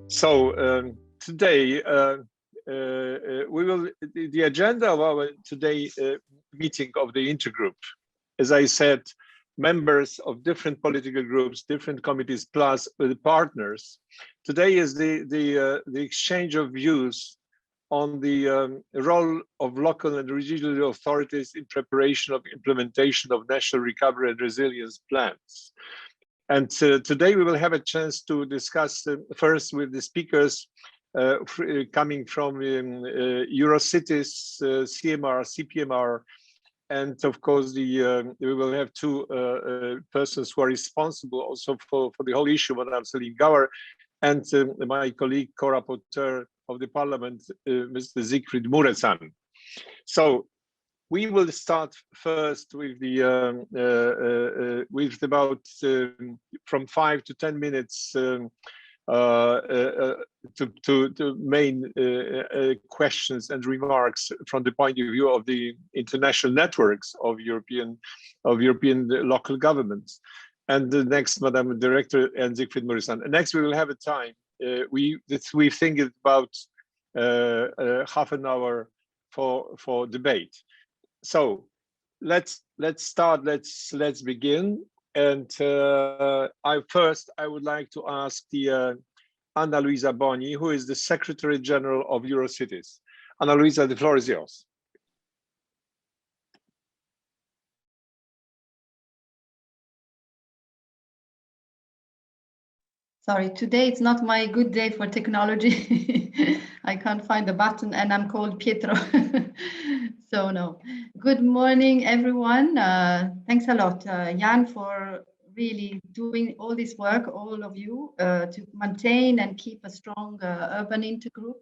Today the agenda of our today meeting of the intergroup, as I said, members of different political groups, different committees, plus the partners. Today is the exchange of views on the role of local and regional authorities in preparation of implementation of national recovery and resilience plans. And today we will have a chance to discuss first with the speakers coming from Eurocities, CMR, CPMR, and of course we will have two persons who are responsible also for the whole issue, Madame Céline Gauer, and my colleague, co-rapporteur of the Parliament, Mr. Siegfried Muresan. So we will start first with the with about from 5 to 10 minutes to main questions and remarks from the point of view of the international networks of European local governments. And the next, Madam Director and Siegfried Muresan. Next, we will have a time. We think it's about half an hour for debate. So let's start. Let's begin. And I would like to ask the Anna Luisa Boni, who is the Secretary General of Eurocities. Anna Luisa, the floor is yours. Sorry, today it's not my good day for technology. I can't find the button, and I'm called Pietro. So no. Good morning, everyone. Thanks a lot, Jan, for really doing all this work, all of you, to maintain and keep a strong urban intergroup.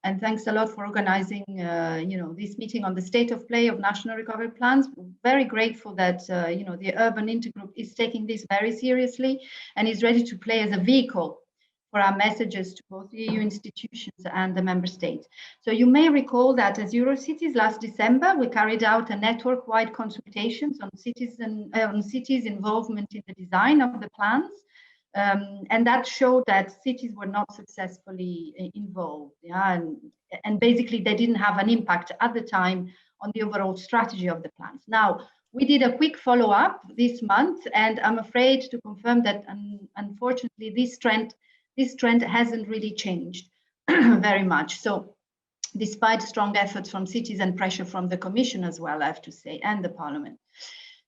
And thanks a lot for organizing, this meeting on the state of play of national recovery plans. Very grateful that, the urban intergroup is taking this very seriously and is ready to play as a vehicle for our messages to both the EU institutions and the member states. So you may recall that as Eurocities last December, we carried out a network-wide consultations on cities' involvement in the design of the plans. And that showed that cities were not successfully involved, and basically they didn't have an impact at the time on the overall strategy of the plans. Now, we did a quick follow-up this month, and I'm afraid to confirm that unfortunately this trend hasn't really changed very much. So despite strong efforts from cities and pressure from the Commission as well, I have to say, and the Parliament.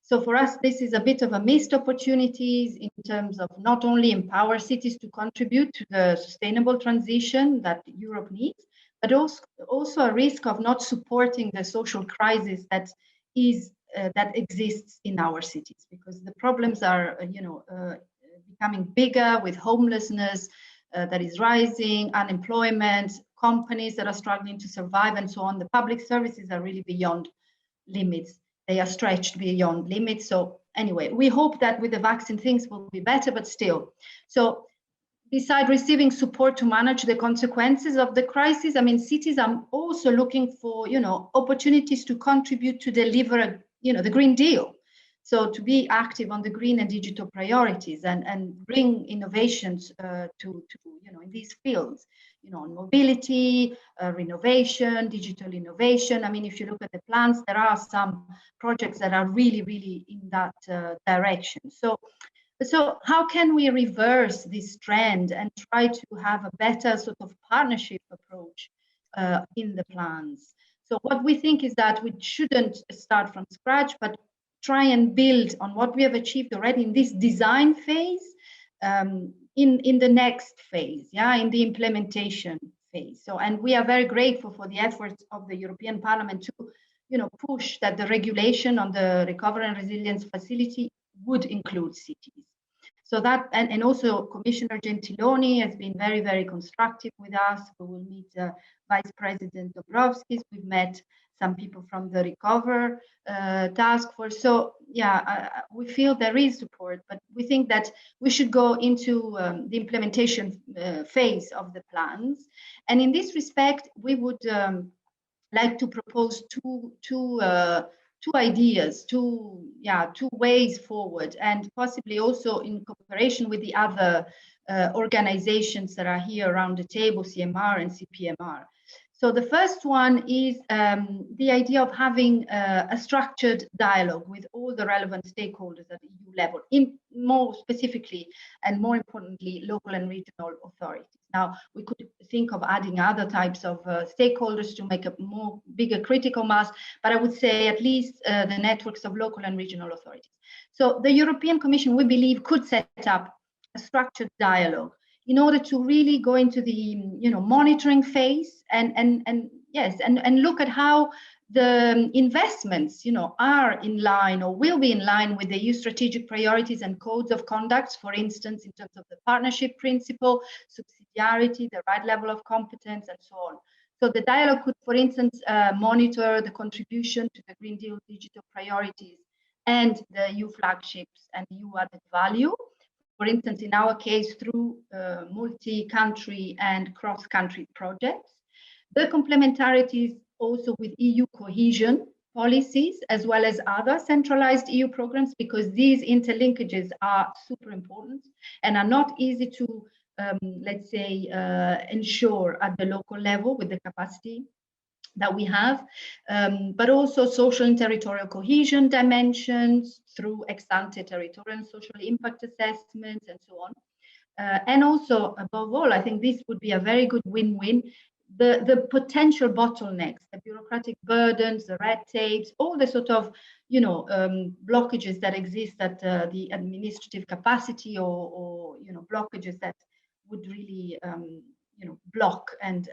So for us, this is a bit of a missed opportunities in terms of not only empower cities to contribute to the sustainable transition that Europe needs, but also a risk of not supporting the social crisis that exists in our cities, because the problems are, becoming bigger with homelessness that is rising, unemployment, companies that are struggling to survive, and so on. The public services are really beyond limits. They are stretched beyond limits. So anyway, we hope that with the vaccine things will be better, but still. So besides receiving support to manage the consequences of the crisis, cities are also looking for, opportunities to contribute to deliver, the Green Deal. So to be active on the green and digital priorities and bring innovations to in these fields, on mobility, renovation, digital innovation. If you look at the plans, there are some projects that are really, really in that direction. So how can we reverse this trend and try to have a better sort of partnership approach in the plans? So what we think is that we shouldn't start from scratch, but try and build on what we have achieved already in this design phase, in the next phase, in the implementation phase. So, and we are very grateful for the efforts of the European Parliament to, push that the regulation on the Recovery and Resilience Facility would include cities. So that, and also Commissioner Gentiloni has been very, very constructive with us. We will meet Vice President Dombrovskis. We've met some people from the Recover task force. So we feel there is support, but we think that we should go into the implementation phase of the plans. And in this respect, we would like to propose two two ideas, two ways forward, and possibly also in cooperation with the other organizations that are here around the table, CMR and CPMR. So the first one is the idea of having a structured dialogue with all the relevant stakeholders at EU level, in more specifically and more importantly, local and regional authorities. Now, we could think of adding other types of stakeholders to make a bigger critical mass, but I would say at least the networks of local and regional authorities. So the European Commission, we believe, could set up a structured dialogue in order to really go into the monitoring phase and look at how the investments are in line or will be in line with the EU strategic priorities and codes of conduct, for instance, in terms of the partnership principle, subsidiarity, the right level of competence, and so on. So the dialogue could, for instance, monitor the contribution to the Green Deal digital priorities and the EU flagships and EU added value. For instance, in our case, through multi-country and cross-country projects. The complementarities also with EU cohesion policies, as well as other centralized EU programs, because these interlinkages are super important and are not easy to, let's say, ensure at the local level with the capacity that we have, but also social and territorial cohesion dimensions through ex-ante territorial and social impact assessments and so on. And also, above all, I think this would be a very good win-win, the potential bottlenecks, the bureaucratic burdens, the red tapes, all the sort of, blockages that exist at the administrative capacity or blockages that would really block and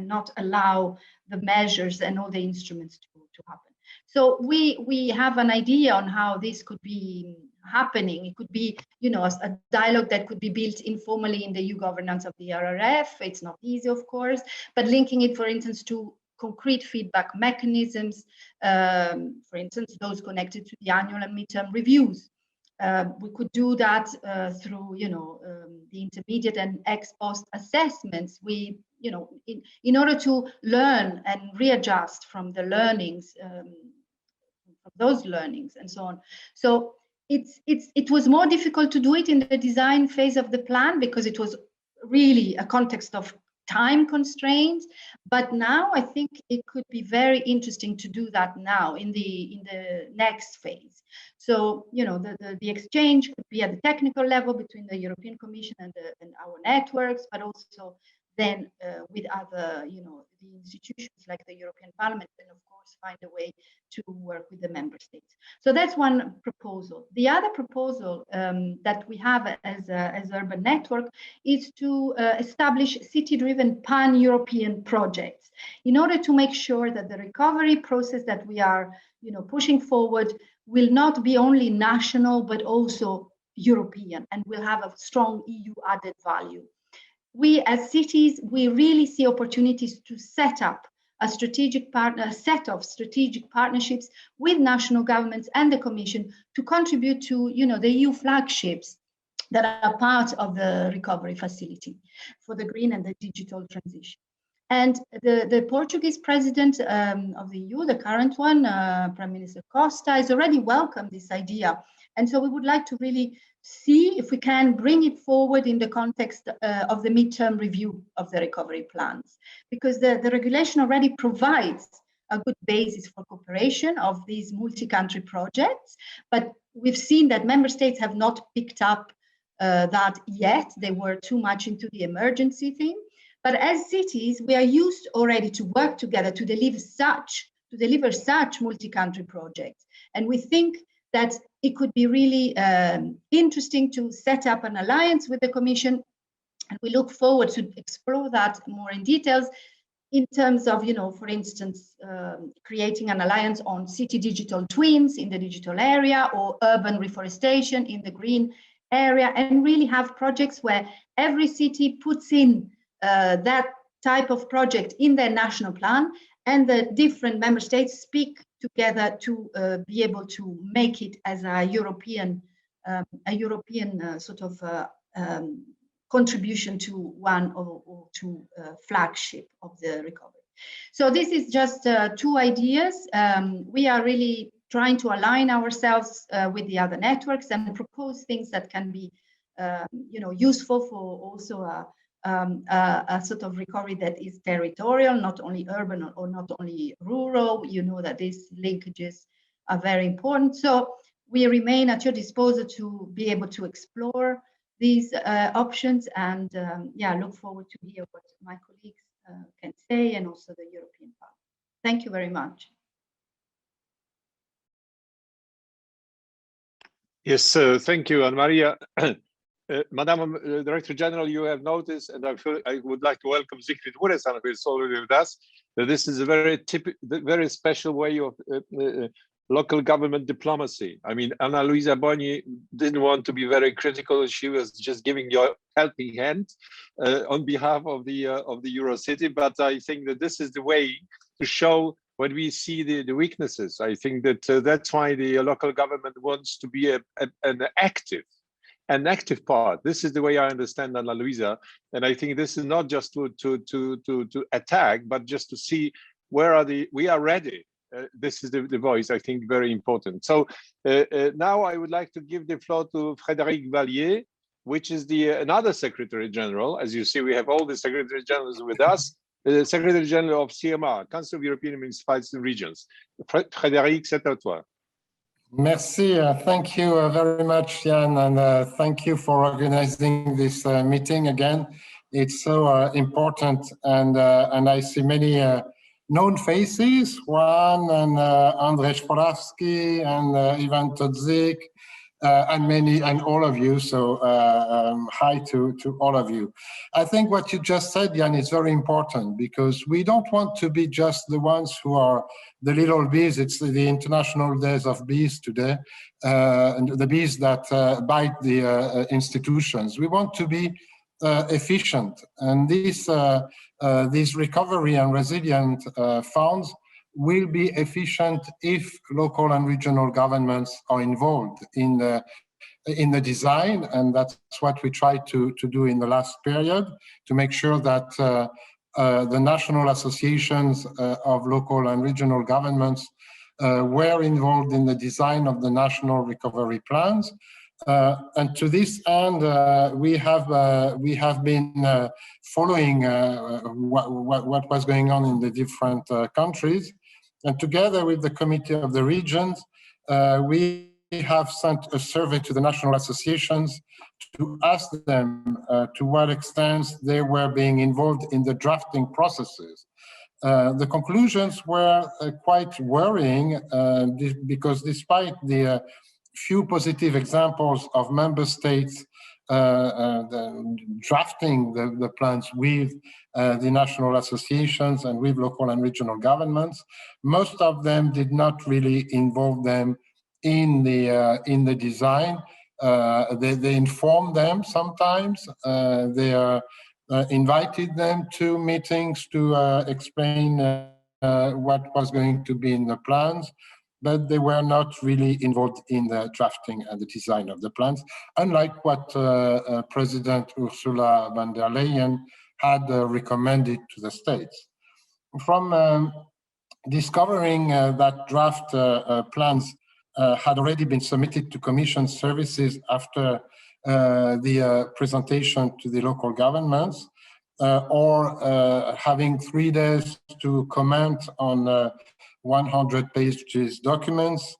not allow the measures and all the instruments to happen. So we have an idea on how this could be happening. It could be, a dialogue that could be built informally in the EU governance of the RRF. It's not easy, of course, but linking it, for instance, to concrete feedback mechanisms, for instance, those connected to the annual and midterm reviews. We could do that through, the intermediate and ex post assessments. We, in order to learn and readjust from the learnings, from those learnings, and so on. So it was more difficult to do it in the design phase of the plan because it was really a context of time constraints. But now I think it could be very interesting to do that now in the next phase. So the exchange could be at the technical level between the European Commission and our networks, but also then with other the institutions like the European Parliament, and of course find a way to work with the member states. So that's one proposal. The other proposal that we have as Urban Network is to establish city-driven pan-European projects in order to make sure that the recovery process that we are pushing forward will not be only national but also European, and will have a strong EU added value. We as cities, we really see opportunities to set up a set of strategic partnerships with national governments and the Commission to contribute to the EU flagships that are part of the recovery facility for the green and the digital transition. And the Portuguese president of the EU, the current one, Prime Minister Costa, has already welcomed this idea. And so we would like to really see if we can bring it forward in the context of the midterm review of the recovery plans, because the regulation already provides a good basis for cooperation of these multi-country projects. But we've seen that member states have not picked up that yet. They were too much into the emergency thing. But as cities, we are used already to work together to deliver such multi-country projects. And we think that it could be really interesting to set up an alliance with the Commission. And we look forward to explore that more in details in terms of, for instance, creating an alliance on city digital twins in the digital area, or urban reforestation in the green area, and really have projects where every city puts in that type of project in their national plan, and the different member states speak together to be able to make it as a European sort of contribution to one or two flagship of the recovery. So this is just two ideas. We are really trying to align ourselves with the other networks and propose things that can be, useful for also a sort of recovery that is territorial, not only urban or not only rural. You know that these linkages are very important. So we remain at your disposal to be able to explore these options, and look forward to hear what my colleagues can say, and also the European Parliament. Thank you very much. Yes, thank you, Anna Maria. Madam Director General, you have noticed, and I would like to welcome Siegfried Muresan, who is already with us, that this is a very special way of local government diplomacy. I mean, Anna Luisa Boni didn't want to be very critical. She was just giving you a helping hand on behalf of the Eurocity. But I think that this is the way to show when we see the weaknesses. I think that that's why the local government wants to be an active part. This is the way I understand Ana Luisa, and I think this is not just to attack, but just to see where we are ready. This is the voice, I think, very important. So now I would like to give the floor to Frederick Valliere, which is another Secretary General. As you see, we have all the Secretary Generals with us. Secretary General of CMR, Council of European Municipalities and Regions. Frédéric, c'est à toi. Merci. Thank you very much, Jan, and thank you for organizing this meeting again. It's so important, and I see many known faces, Juan and Andrzej Porawski and Ivan Todzik, and all of you. So hi to all of you. I think what you just said, Jan, is very important, because we don't want to be just the ones who are the little bees. It's the International Days of Bees today, and the bees that bite the institutions. We want to be efficient, and these recovery and resilient funds will be efficient if local and regional governments are involved in the design, and that's what we tried to do in the last period, to make sure that the national associations of local and regional governments were involved in the design of the national recovery plans. And to this end, we have been following what was going on in the different countries, and together with the Committee of the Regions, we have sent a survey to the national associations to ask them to what extent they were being involved in the drafting processes. The conclusions were quite worrying, because despite the few positive examples of member states drafting the plans with the national associations and with local and regional governments, most of them did not really involve them in the design. They informed them sometimes. They invited them to meetings to explain what was going to be in the plans, but they were not really involved in the drafting and the design of the plans, unlike what President Ursula von der Leyen had recommended to the states. From discovering that draft plans had already been submitted to Commission services after the presentation to the local governments, or having 3 days to comment on 100 pages documents,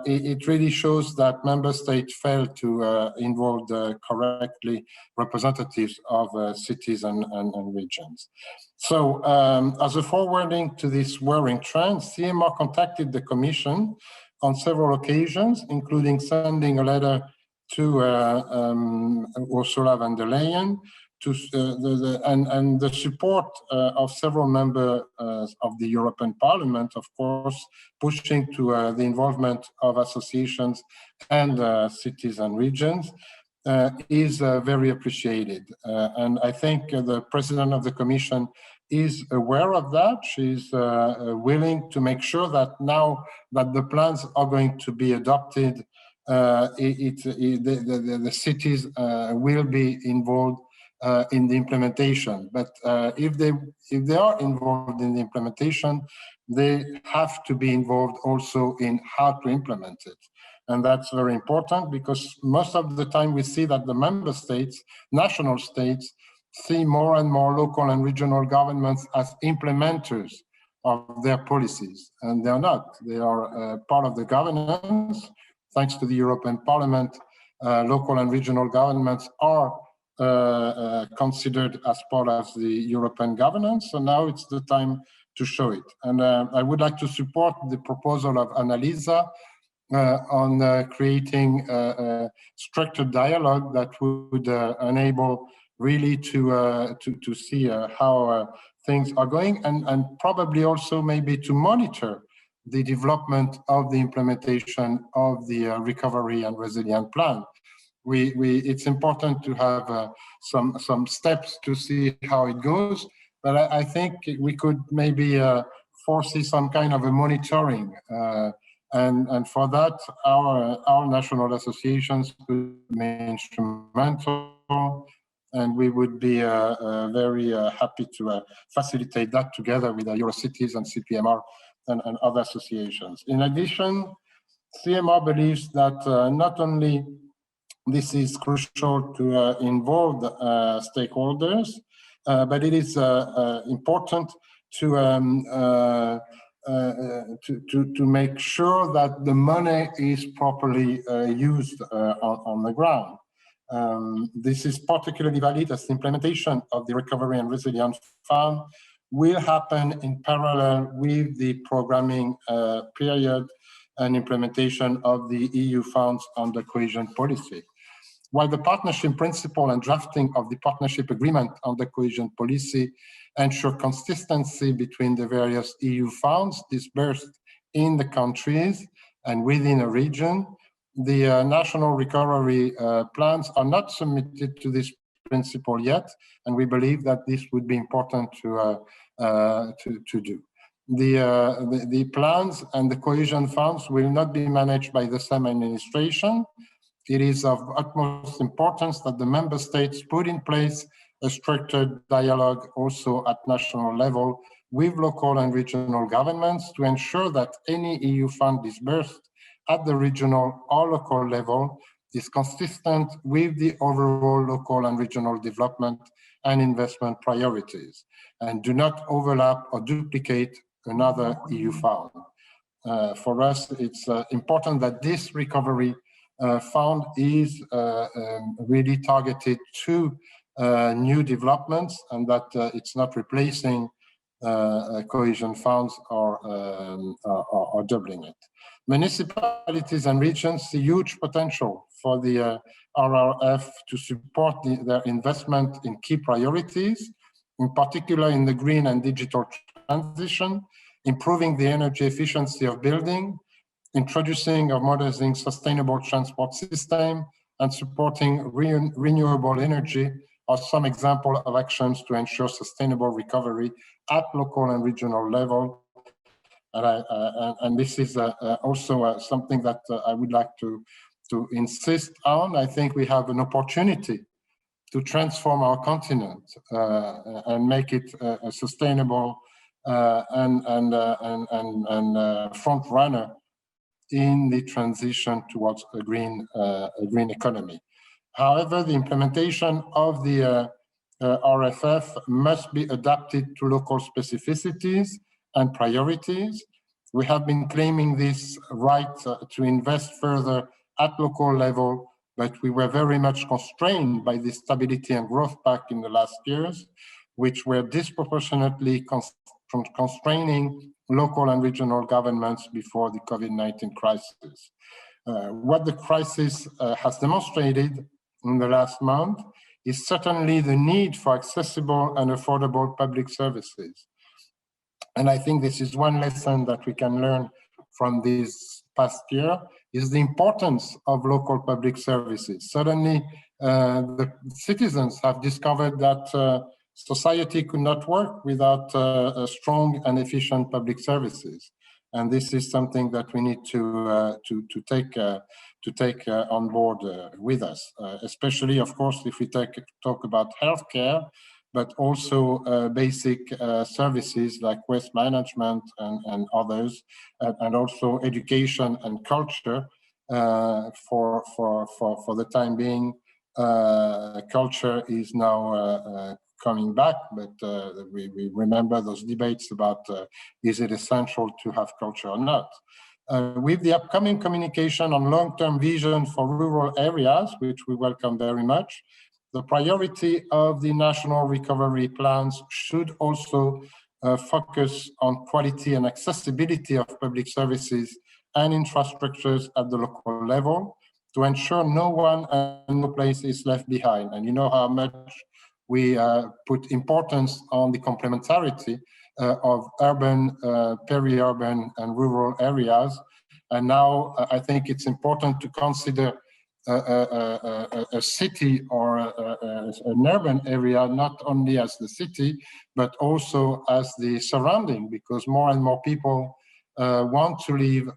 it really shows that member states failed to involve correctly representatives of cities and regions. So as a forwarding to this worrying trend, CMR contacted the Commission on several occasions, including sending a letter to Ursula von der Leyen, and the support of several members of the European Parliament, of course, pushing to the involvement of associations and cities and regions is very appreciated. And I think the President of the Commission is aware of that. She's willing to make sure that now that the plans are going to be adopted, the cities will be involved in the implementation. But if they are involved in the implementation, they have to be involved also in how to implement it. And that's very important, because most of the time we see that the member states, national states, see more and more local and regional governments as implementers of their policies. And they're not. They are part of the governance. Thanks to the European Parliament, local and regional governments are considered as part of the European governance. So now it's the time to show it. And I would like to support the proposal of Annalisa on creating a structured dialogue that would enable really to see how things are going, and probably also maybe to monitor the development of the implementation of the recovery and resilience plan. It's important to have some steps to see how it goes, but I think we could maybe foresee some kind of a monitoring, and for that our national associations could be instrumental, and we would be very happy to facilitate that together with the Eurocities and CPMR and other associations. In addition, CMR believes that not only this is crucial to involve stakeholders, but it is important to make sure that the money is properly used on the ground. This is particularly valid as the implementation of the Recovery and Resilience Fund will happen in parallel with the programming period and implementation of the EU funds under cohesion policy. While the partnership principle and drafting of the partnership agreement under cohesion policy ensure consistency between the various EU funds disbursed in the countries and within a region, the national recovery plans are not submitted to this principle yet, and we believe that this would be important to do. The plans and the cohesion funds will not be managed by the same administration. It is of utmost importance that the member states put in place a structured dialogue also at national level with local and regional governments to ensure that any EU fund disbursed at the regional or local level is consistent with the overall local and regional development and investment priorities, and do not overlap or duplicate another EU fund. For us, it's important that this recovery fund is really targeted to new developments, and that it's not replacing cohesion funds or doubling it. Municipalities and regions see huge potential for the RRF to support their investment in key priorities, in particular in the green and digital transition, improving the energy efficiency of building, introducing or modernizing sustainable transport system, and supporting renewable energy are some examples of actions to ensure sustainable recovery at local and regional level. And this is also something that I would like to insist on. I think we have an opportunity to transform our continent and make it a sustainable and front runner in the transition towards a green economy. However, the implementation of the RFF must be adapted to local specificities and priorities. We have been claiming this right to invest further at local level, but we were very much constrained by the Stability and Growth Pact in the last years, which were disproportionately constraining local and regional governments before the COVID-19 crisis. What the crisis has demonstrated in the last month is certainly the need for accessible and affordable public services. And I think this is one lesson that we can learn from this past year, is the importance of local public services. Suddenly, the citizens have discovered that society could not work without strong and efficient public services. And this is something that we need to take on board with us, especially, of course, if we talk about healthcare. but also basic services like waste management and others, and also education and culture. For the time being, culture is now coming back, but we remember those debates about is it essential to have culture or not. With the upcoming communication on long-term vision for rural areas, which we welcome very much, the priority of the national recovery plans should also focus on quality and accessibility of public services and infrastructures at the local level to ensure no one and no place is left behind. And you know how much we put importance on the complementarity of urban, peri-urban and rural areas. And now I think it's important to consider a city or an urban area not only as the city, but also as the surrounding, because more and more people want to live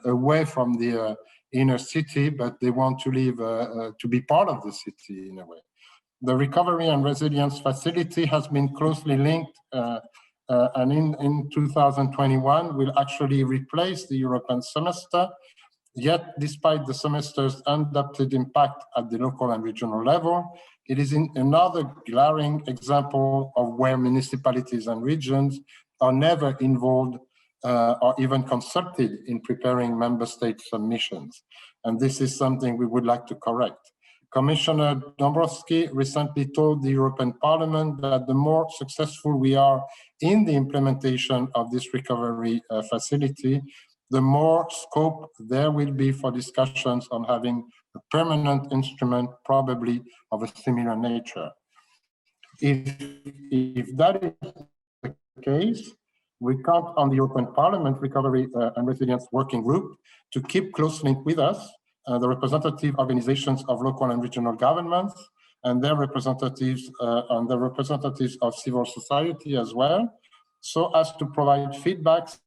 away from the inner city, but they want to live to be part of the city in a way. The Recovery and Resilience Facility has been closely linked and in 2021 will actually replace the European semester. Yet, despite the semester's undoubted impact at the local and regional level, it is another glaring example of where municipalities and regions are never involved or even consulted in preparing member state submissions. And this is something we would like to correct. Commissioner Dombrovskis recently told the European Parliament that the more successful we are in the implementation of this recovery facility, the more scope there will be for discussions on having a permanent instrument, probably of a similar nature. If that is the case, we count on the European Parliament Recovery and Resilience Working Group to keep close link with us, the representative organizations of local and regional governments, and their representatives and the representatives of civil society as well, so as to provide feedbacks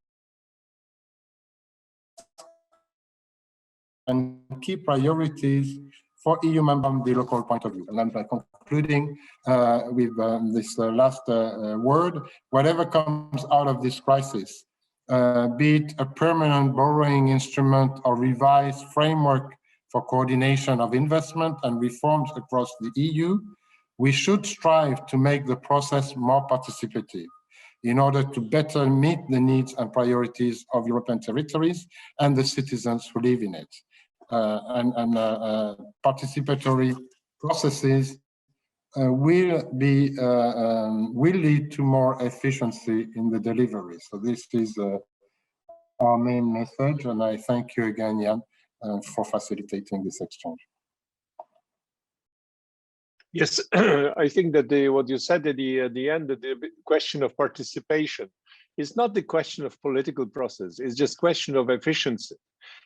and key priorities for EU members from the local point of view. And I'm concluding with this last word. Whatever comes out of this crisis, be it a permanent borrowing instrument or revised framework for coordination of investment and reforms across the EU, we should strive to make the process more participative in order to better meet the needs and priorities of European territories and the citizens who live in it. Participatory processes will lead to more efficiency in the delivery. So this is our main message, and I thank you again, Jan, for facilitating this exchange. Yes, I think that what you said at the end, that the question of participation is not the question of political process. It's just question of efficiency.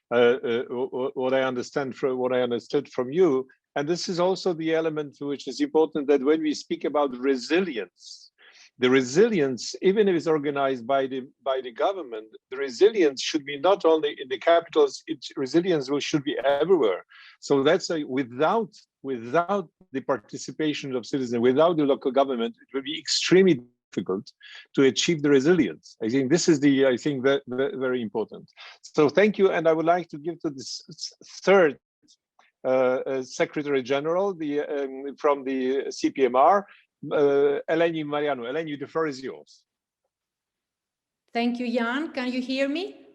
What I understood from you, and this is also the element which is important, that when we speak about resilience, the resilience, even if it's organized by the government, the resilience should be not only in the capitals. Resilience should be everywhere. So that's without the participation of citizens, without the local government, it will be extremely difficult to achieve the resilience. I think this is very important. So thank you, and I would like to give to this third Secretary General, from the CPMR, Eleni Mariano. Eleni, the floor is yours. Thank you, Jan. Can you hear me?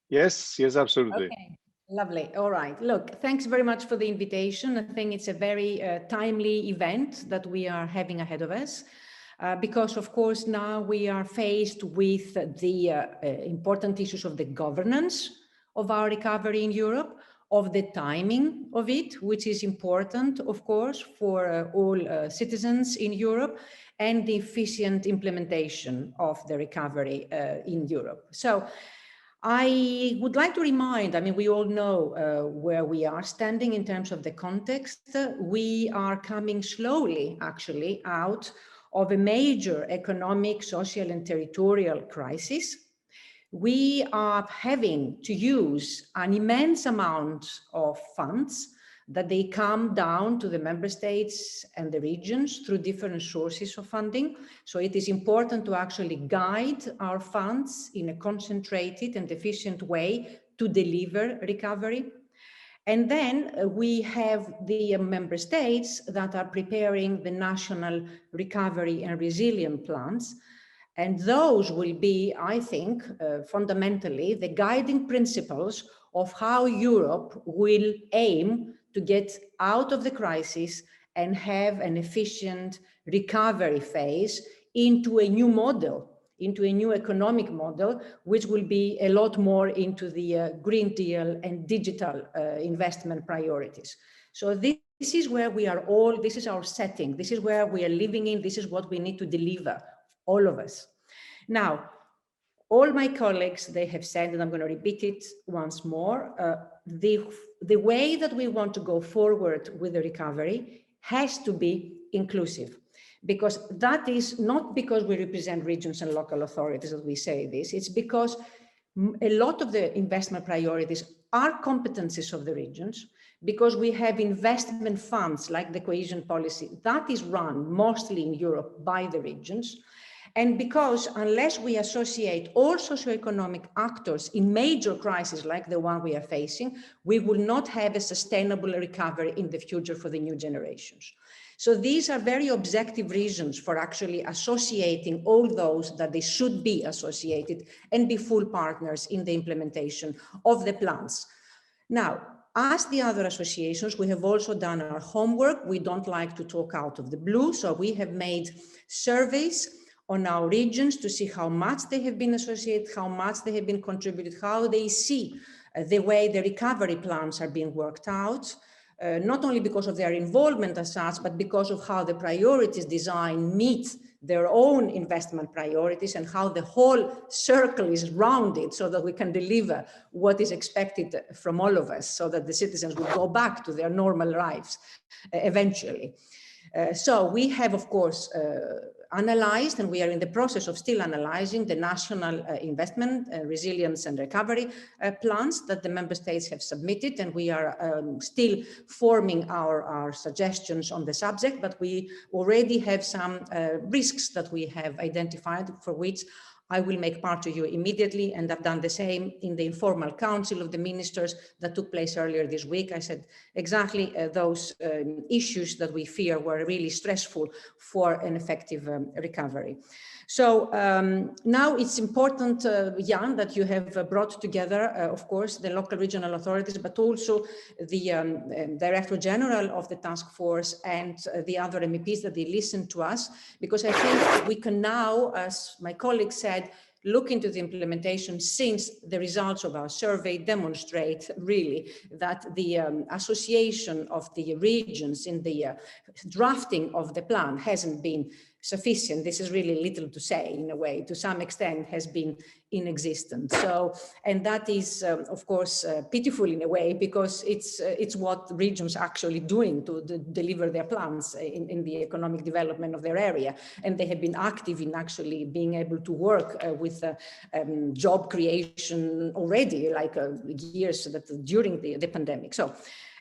Yes, absolutely. Okay. Lovely. All right. Look, thanks very much for the invitation. I think it's a very timely event that we are having ahead of us, because, of course, now we are faced with the important issues of the governance of our recovery in Europe, of the timing of it, which is important, of course, for all citizens in Europe, and the efficient implementation of the recovery in Europe. So I would like to remind, we all know where we are standing in terms of the context. We are coming slowly, actually, out of a major economic, social, and territorial crisis. We are having to use an immense amount of funds that they come down to the member states and the regions through different sources of funding. So it is important to actually guide our funds in a concentrated and efficient way to deliver recovery. And then we have the member states that are preparing the national recovery and resilience plans. And those will be, I think, fundamentally the guiding principles of how Europe will aim to get out of the crisis and have an efficient recovery phase into a new model, into a new economic model, which will be a lot more into the Green Deal and digital investment priorities. So this is where we are all, this is our setting, this is where we are living in, this is what we need to deliver, all of us. Now, all my colleagues, they have said, and I'm going to repeat it once more, the way that we want to go forward with the recovery has to be inclusive. Because that is not because we represent regions and local authorities that we say this, it's because a lot of the investment priorities are competencies of the regions, because we have investment funds like the Cohesion Policy that is run mostly in Europe by the regions. And because unless we associate all socioeconomic actors in major crises like the one we are facing, we will not have a sustainable recovery in the future for the new generations. So these are very objective reasons for actually associating all those that they should be associated and be full partners in the implementation of the plans. Now, as the other associations, we have also done our homework. We don't like to talk out of the blue. So we have made surveys on our regions to see how much they have been associated, how much they have been contributed, how they see the way the recovery plans are being worked out. Not only because of their involvement as such, but because of how the priorities design meet their own investment priorities and how the whole circle is rounded so that we can deliver what is expected from all of us so that the citizens will go back to their normal lives eventually. So we have, of course, analyzed, and we are in the process of still analyzing the national investment, resilience and recovery plans that the member states have submitted, and we are still forming our suggestions on the subject, but we already have some risks that we have identified for which I will make part to you immediately, and I've done the same in the informal council of the ministers that took place earlier this week. I said exactly those issues that we fear were really stressful for an effective recovery. So now it's important, Jan, that you have brought together, of course, the local regional authorities, but also the Director General of the task force and the other MEPs that they listen to us, because I think we can now, as my colleague said, look into the implementation, since the results of our survey demonstrate really that the association of the regions in the drafting of the plan hasn't been sufficient. This is really little to say, in a way, to some extent has been inexistent. So, and that is of course pitiful in a way, because it's what regions are actually doing to deliver their plans in the economic development of their area, and they have been active in actually being able to work with job creation already, like years that during the pandemic. So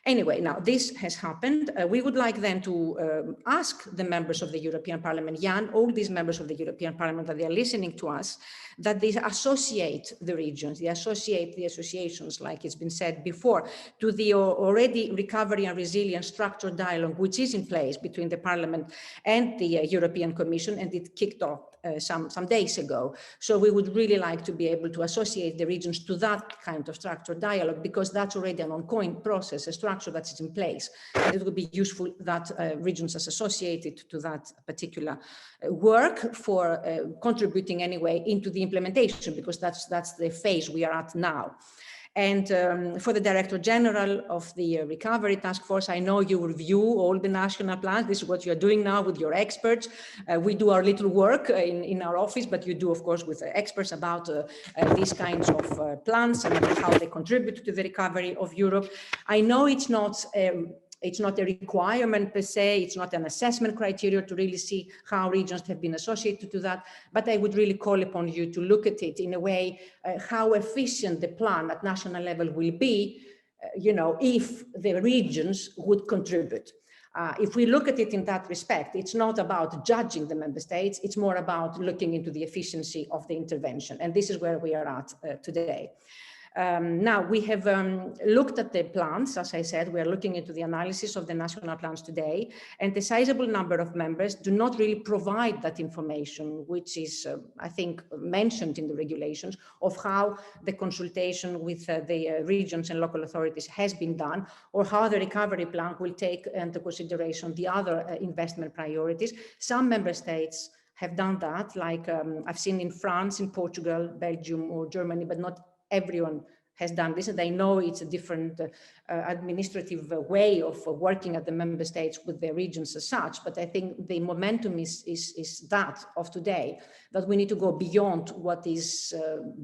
anyway, now this has happened. We would like then to ask the members of the European Parliament, Jan, all these members of the European Parliament that they are listening to us, that they associate the regions, they associate the associations, like it's been said before, to the already recovery and resilience structured dialogue, which is in place between the Parliament and the European Commission, and it kicked off some days ago. So we would really like to be able to associate the regions to that kind of structured dialogue, because that's already an ongoing process, a structure that is in place. And it would be useful that regions are associated to that particular work for contributing anyway into the implementation, because that's the phase we are at now. And for the Director General of the Recovery Task Force, I know you review all the national plans. This is what you're doing now with your experts. We do our little work in our office, but you do, of course, with experts about these kinds of plans and how they contribute to the recovery of Europe. I know it's not a requirement per se, it's not an assessment criteria to really see how regions have been associated to that, but I would really call upon you to look at it in a way, how efficient the plan at national level will be if the regions would contribute. If we look at it in that respect, it's not about judging the member states, it's more about looking into the efficiency of the intervention. And this is where we are at today. Now, we have looked at the plans. As I said, we are looking into the analysis of the national plans today, and a sizable number of members do not really provide that information, which is, I think, mentioned in the regulations of how the consultation with the regions and local authorities has been done, or how the recovery plan will take into consideration the other investment priorities. Some member states have done that, like I've seen in France, in Portugal, Belgium, or Germany, but not everyone has done this, and I know it's a different administrative way of working at the member states with their regions as such, but I think the momentum is that of today, that we need to go beyond what is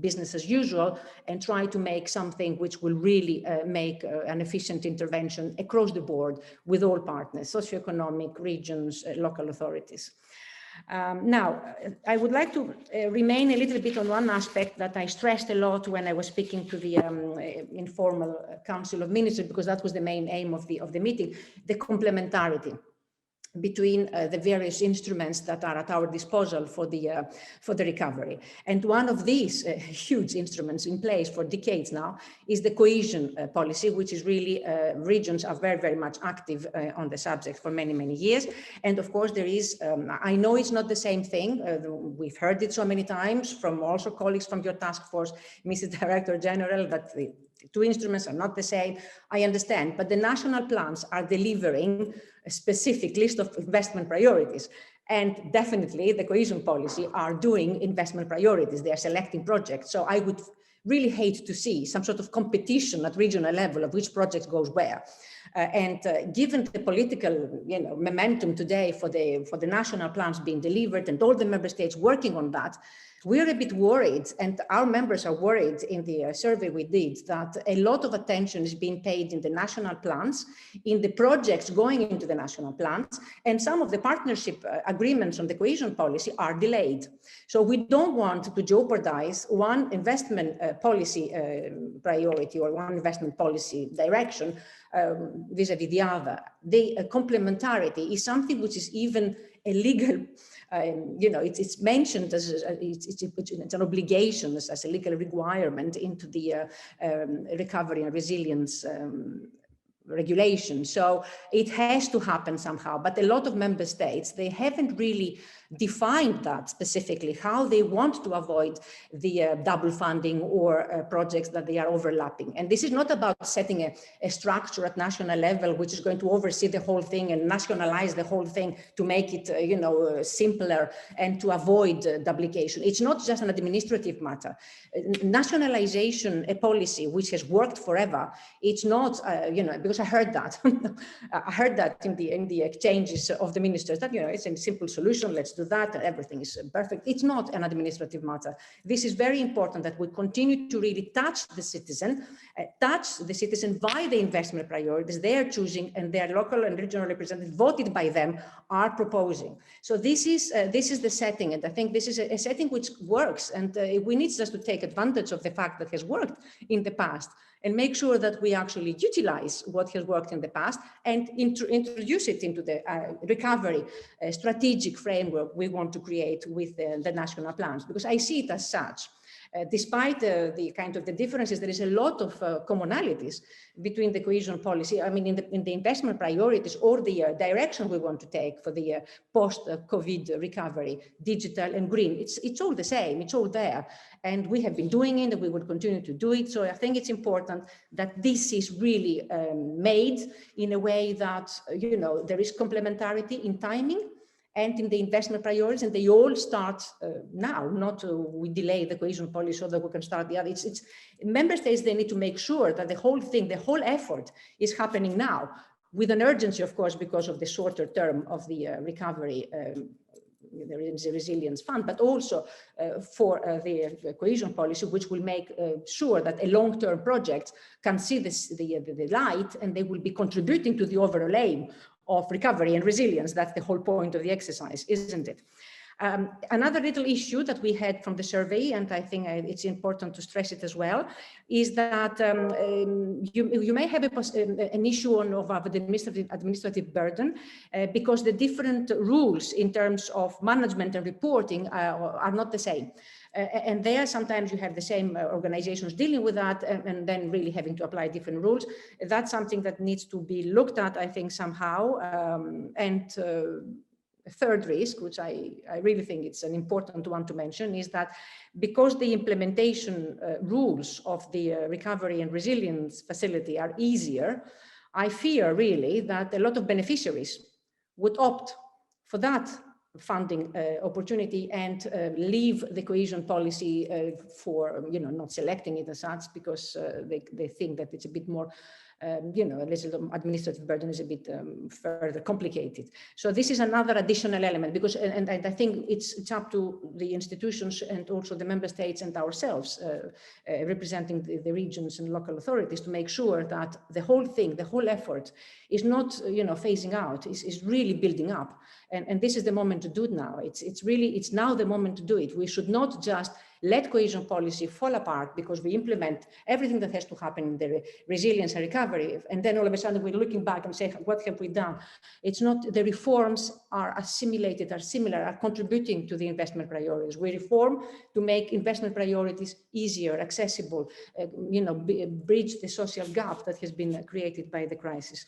business as usual and try to make something which will really make an efficient intervention across the board with all partners, socioeconomic, regions, local authorities. Now, I would like to remain a little bit on one aspect that I stressed a lot when I was speaking to the informal Council of Ministers, because that was the main aim of the meeting, the complementarity between the various instruments that are at our disposal for the recovery. And one of these huge instruments in place for decades now is the cohesion policy, which is really, regions are very, very much active on the subject for many, many years. And of course there is, I know it's not the same thing, we've heard it so many times from also colleagues from your task force, Mrs. Director General, that the two instruments are not the same. I understand, but the national plans are delivering a specific list of investment priorities. And definitely the cohesion policy are doing investment priorities. They are selecting projects. So I would really hate to see some sort of competition at regional level of which project goes where. Given the political, momentum today for the national plans being delivered and all the member states working on that, we're a bit worried, and our members are worried in the survey we did, that a lot of attention is being paid in the national plans, in the projects going into the national plans, and some of the partnership agreements on the cohesion policy are delayed. So we don't want to jeopardize one investment policy priority or one investment policy direction vis-a-vis the other. The complementarity is something which is even a legal, it's mentioned as it's an obligation, as a legal requirement into the recovery and resilience regulation. So it has to happen somehow, but a lot of member states, they haven't really defined that specifically, how they want to avoid the double funding or projects that they are overlapping. And this is not about setting a structure at national level which is going to oversee the whole thing and nationalize the whole thing to make it simpler and to avoid duplication. It's not just an administrative matter. Nationalization, a policy which has worked forever, it's not because I heard that I heard that in the exchanges of the ministers that it's a simple solution, let's do that, and everything is perfect. It's not an administrative matter. This is very important, that we continue to really touch the citizen via the investment priorities they are choosing, and their local and regional representatives voted by them are proposing. So this is the setting, and I think this is a setting which works, and we need just to take advantage of the fact that has worked in the past and make sure that we actually utilize what has worked in the past and introduce it into the recovery strategic framework we want to create with the national plans, because I see it as such. Despite the kind of the differences, there is a lot of commonalities between the cohesion policy. I mean, in the investment priorities or the direction we want to take for the post-COVID recovery, digital and green, it's all the same, it's all there. And we have been doing it and we will continue to do it. So I think it's important that this is really made in a way that, there is complementarity in timing and in the investment priorities, and they all start now, not we delay the cohesion policy so that we can start the other. It's member states, they need to make sure that the whole thing, the whole effort is happening now with an urgency, of course, because of the shorter term of the recovery, the resilience fund, but also for the cohesion policy, which will make sure that a long-term project can see the light, and they will be contributing to the overall aim of recovery and resilience. That's the whole point of the exercise, isn't it? Another little issue that we had from the survey, and I think it's important to stress it as well, is that you may have an issue of administrative burden because the different rules in terms of management and reporting are not the same. And there sometimes you have the same organizations dealing with that and then really having to apply different rules. That's something that needs to be looked at, I think, somehow. A third risk, which I really think it's an important one to mention, is that because the implementation rules of the recovery and resilience facility are easier, I fear really that a lot of beneficiaries would opt for that funding opportunity and leave the cohesion policy for, not selecting it as such because they think that it's a bit more, a little administrative burden is a bit further complicated. So this is another additional element because, and I think it's up to the institutions and also the member states and ourselves representing the regions and local authorities to make sure that the whole thing, the whole effort is not, phasing out, is really building up. And this is the moment to do it now. It's now the moment to do it. We should not just let cohesion policy fall apart because we implement everything that has to happen in the resilience and recovery. And then all of a sudden we're looking back and say, what have we done? It's not, the reforms are assimilated, are similar, are contributing to the investment priorities. We reform to make investment priorities easier, accessible, bridge the social gap that has been created by the crisis.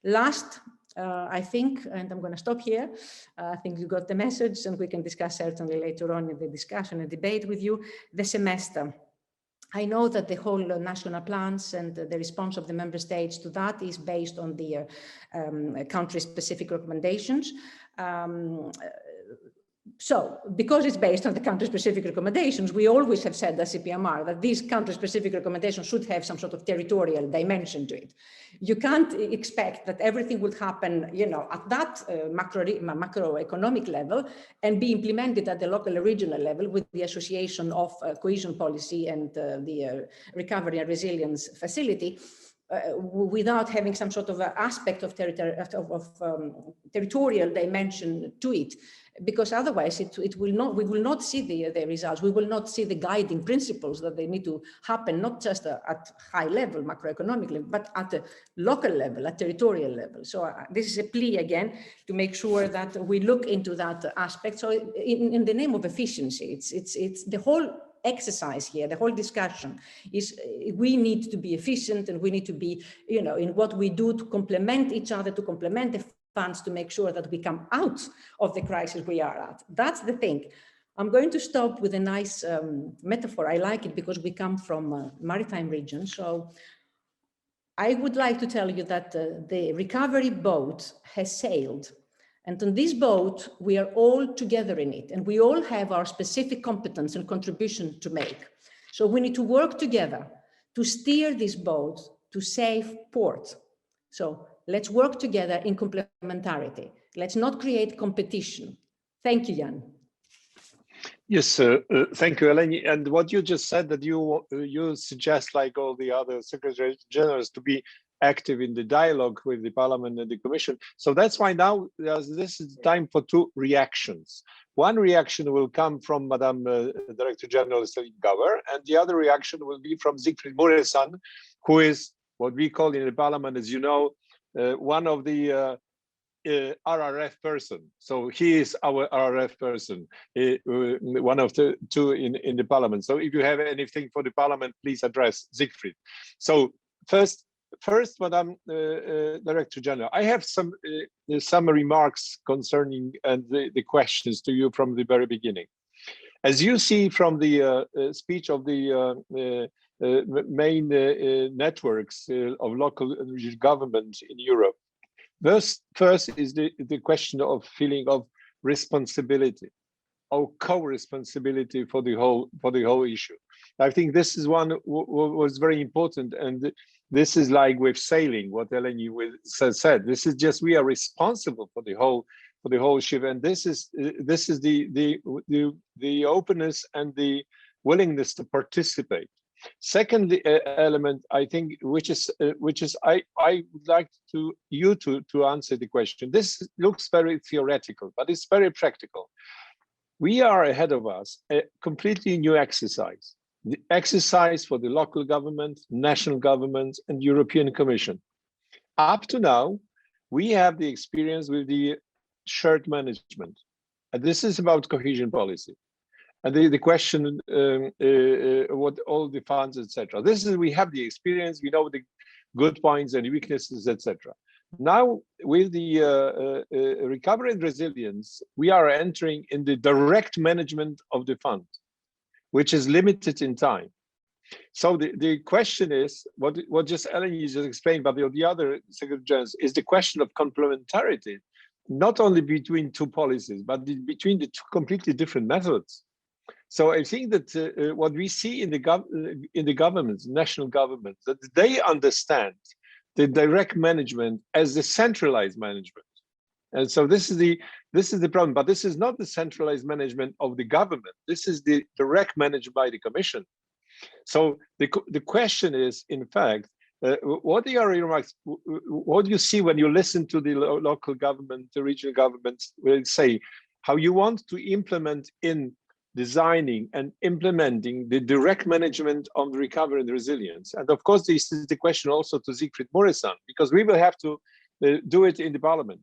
Last, I think, and I'm going to stop here, I think you got the message and we can discuss certainly later on in the discussion and debate with you, the semester. I know that the whole national plans and the response of the member states to that is based on the country-specific recommendations. So, because it's based on the country-specific recommendations, we always have said as CPMR that these country-specific recommendations should have some sort of territorial dimension to it. You can't expect that everything will happen, at that macroeconomic level and be implemented at the local and regional level with the association of cohesion policy and the recovery and resilience facility. Without having some sort of aspect of territorial dimension to it, because otherwise we will not see the results. We will not see the guiding principles that they need to happen, not just at high level, macroeconomic level, but at the local level, at territorial level. So this is a plea again to make sure that we look into that aspect. So in the name of efficiency, it's the whole exercise here, the whole discussion is we need to be efficient and we need to be, in what we do to complement each other, to complement the funds to make sure that we come out of the crisis we are at. That's the thing. I'm going to stop with a nice metaphor. I like it because we come from a maritime region. So I would like to tell you that the recovery boat has sailed. And on this boat, we are all together in it, and we all have our specific competence and contribution to make. So we need to work together to steer this boat to safe port. So let's work together in complementarity. Let's not create competition. Thank you, Jan. Yes, thank you, Eleni. And what you just said, that you suggest, like all the other Secretary Generals, to be active in the dialogue with the Parliament and the Commission. So that's why now this is time for two reactions. One reaction will come from Madam Director General Gauer, and the other reaction will be from Siegfried Muresan, who is what we call in the Parliament, as you know, one of the RRF person. So he is our RRF person, one of the two in the Parliament. So if you have anything for the Parliament, please address Siegfried. So first, Madam Director General, I have some remarks concerning the questions to you from the very beginning. As you see from the speech of the main networks of local and regional government in Europe, first is the question of feeling of responsibility, or co-responsibility for the whole issue. I think this is one was very important, and this is like with sailing, what Eleni said. This is just we are responsible for the whole ship, and this is the openness and the willingness to participate. Second element, I think, which is I would like you to answer the question. This looks very theoretical, but it's very practical. we are ahead of us a completely new exercise. The exercise for the local government, national government, and European Commission. Up to now, we have the experience with the shared management. And this is about cohesion policy. And the question, what all the funds, etc. This is, we have the experience, we know the good points and weaknesses, etc. Now, with the recovery and resilience, we are entering in the direct management of the fund, which is limited in time. So the question is, what just Ellen you just explained, but the other Secretary Generals, is the question of complementarity, not only between two policies, but between the two completely different methods. So I think that what we see in the governments, national governments, that they understand the direct management as the centralized management. And so this is the problem, but this is not the centralized management of the government. This is the direct managed by the Commission. So the question is, in fact, what are your remarks? What do you see when you listen to the local government, the regional governments will say how you want to implement in designing and implementing the direct management of recovery and resilience? And of course, this is the question also to Siegfried Muresan, because we will have to do it in the Parliament.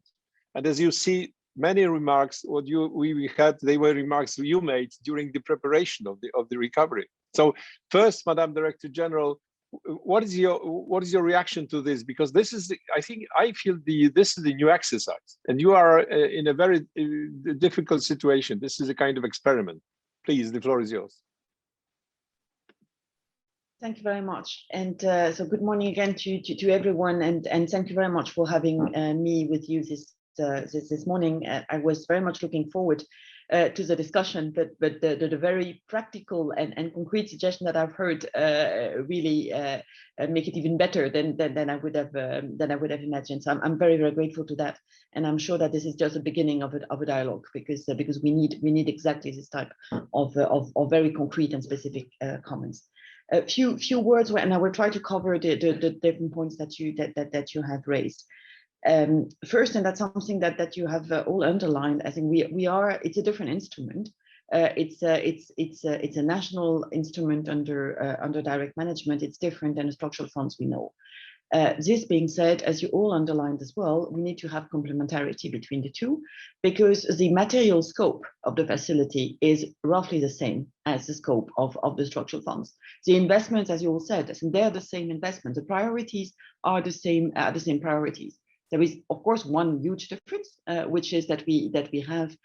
And as you see, many remarks we had, they were remarks you made during the preparation of the recovery. So first, Madam Director General, what is your reaction to this? Because this is, I feel this is the new exercise, and you are in a very difficult situation. This is a kind of experiment. Please, the floor is yours. Thank you very much, and so good morning again to everyone, and thank you very much for having me with you this morning. I was very much looking forward to the discussion, but the very practical and concrete suggestion that I've heard really make it even better than I would have imagined. So I'm very, very grateful to that, and I'm sure that this is just the beginning of a dialogue, because we need exactly this type of very concrete and specific comments. A few words, and I will try to cover the different points that you have raised. First, and that's something that you have all underlined, I think it's a different instrument. It's a national instrument under direct management. It's different than the structural funds we know. This being said, as you all underlined as well, we need to have complementarity between the two, because the material scope of the facility is roughly the same as the scope of the structural funds. The investments, as you all said, they're the same investment. The priorities are the same priorities. There is, of course, one huge difference, which is that we have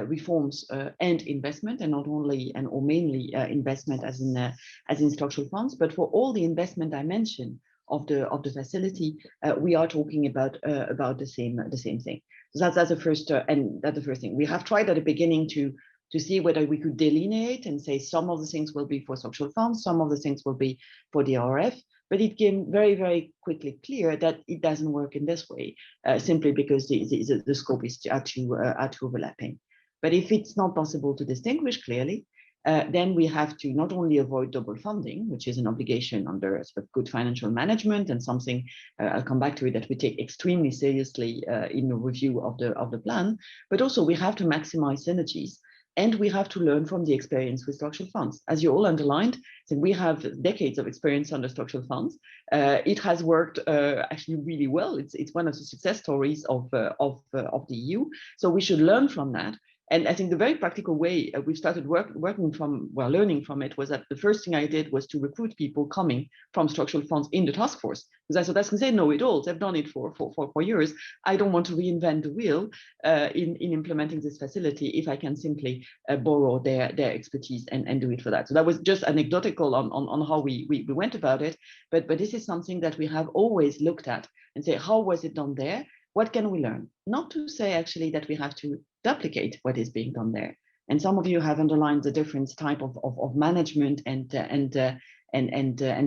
reforms and investment, and not only or mainly investment as in structural funds, but for all the investment dimension of the facility, we are talking about the same thing. So that's the first that's the first thing. We have tried at the beginning to see whether we could delineate and say some of the things will be for structural funds, some of the things will be for the RRF. But it became very, very quickly clear that it doesn't work in this way, simply because the scope is too overlapping. But if it's not possible to distinguish clearly, then we have to not only avoid double funding, which is an obligation under good financial management and something, I'll come back to it, that we take extremely seriously in the review of the plan, but also we have to maximize synergies. And we have to learn from the experience with structural funds. As you all underlined, so we have decades of experience under structural funds. It has worked actually really well. It's one of the success stories of the EU. So we should learn from that. And I think the very practical way we started learning from it was that the first thing I did was to recruit people coming from structural funds in the task force. Because I thought, that's because they know it all. They've done it for years. I don't want to reinvent the wheel in implementing this facility if I can simply borrow their expertise and do it for that. So that was just anecdotal on how we went about it. But this is something that we have always looked at and say, how was it done there? What can we learn? Not to say actually that we have to duplicate what is being done there. And some of you have underlined the different type of management and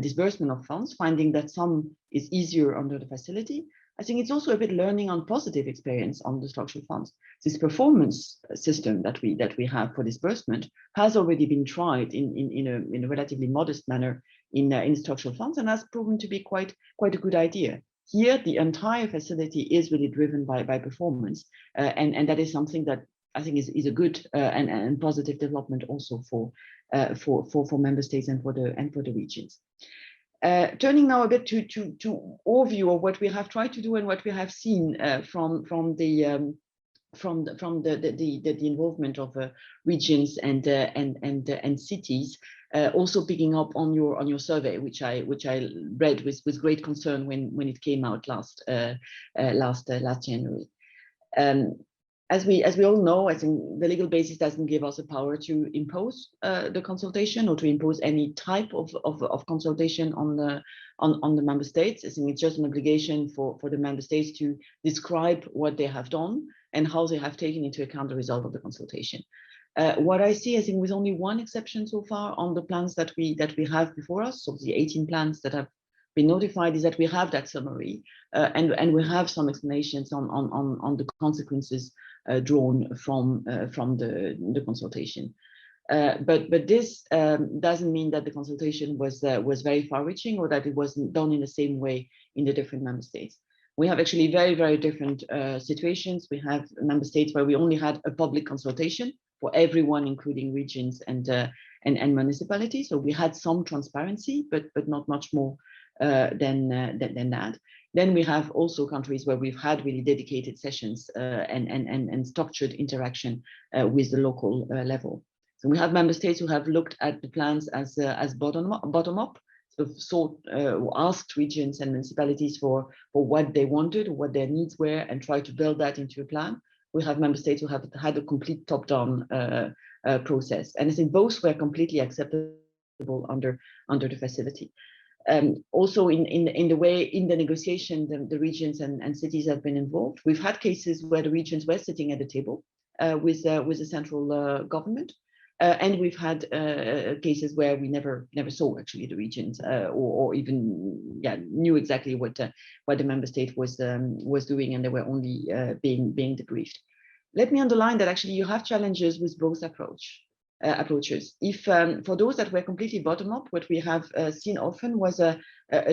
disbursement of funds, finding that some is easier under the facility. I think it's also a bit learning on positive experience on the structural funds. This performance system that we have for disbursement has already been tried in a relatively modest manner in structural funds, and has proven to be quite a good idea. Here, the entire facility is really driven by performance, and that is something that I think is a good and positive development also for member states and for the regions. Turning now a bit to overview of what we have tried to do and what we have seen from the involvement of regions and cities, also picking up on your survey, which I read with great concern when it came out last January. As we all know, I think the legal basis doesn't give us the power to impose the consultation or to impose any type of consultation on the member states. I think it's just an obligation for the member states to describe what they have done and how they have taken into account the result of the consultation. What I see, I think, with only one exception so far on the plans that we have before us, so the 18 plans that have been notified, is that we have that summary and we have some explanations on the consequences drawn from the consultation. But this doesn't mean that the consultation was very far-reaching or that it wasn't done in the same way in the different member states. We have actually very, very different situations. We have member states where we only had a public consultation for everyone, including regions and municipalities. So we had some transparency, but not much more than that. Then we have also countries where we've had really dedicated sessions and structured interaction with the local level. So we have member states who have looked at the plans as bottom up, sort of asked regions and municipalities for what they wanted, what their needs were, and try to build that into a plan. We have member states who have had a complete top-down process, and I think both were completely acceptable under the facility. Also in the way in the negotiation, the regions and cities have been involved. We've had cases where the regions were sitting at the table with the central government. And we've had cases where we never saw actually the regions or even knew exactly what the member state was doing, and they were only being debriefed. Let me underline that actually you have challenges with both approaches. If for those that were completely bottom up, what we have seen often was a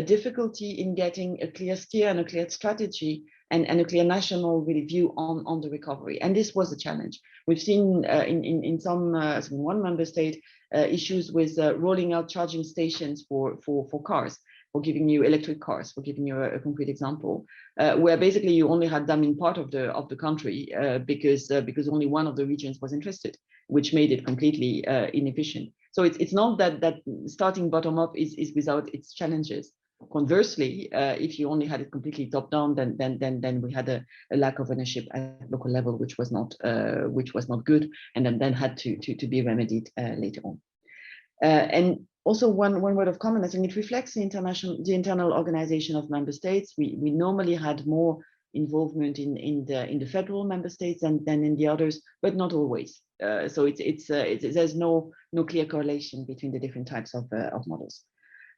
difficulty in getting a clear steer and a clear strategy and a clear national review on the recovery. And this was a challenge. We've seen in one member state issues with rolling out charging stations for cars, for giving you electric cars, for giving you a concrete example, where basically you only had them in part of the country because only one of the regions was interested, which made it completely inefficient. So it's not that starting bottom up is without its challenges. Conversely, if you only had it completely top down, then we had a lack of ownership at local level, which was not good, and then had to be remedied later on. And also one word of comment, I think it reflects the internal organization of member states. We normally had more involvement in the federal member states than in the others, but not always. So there's no clear correlation between the different types of models.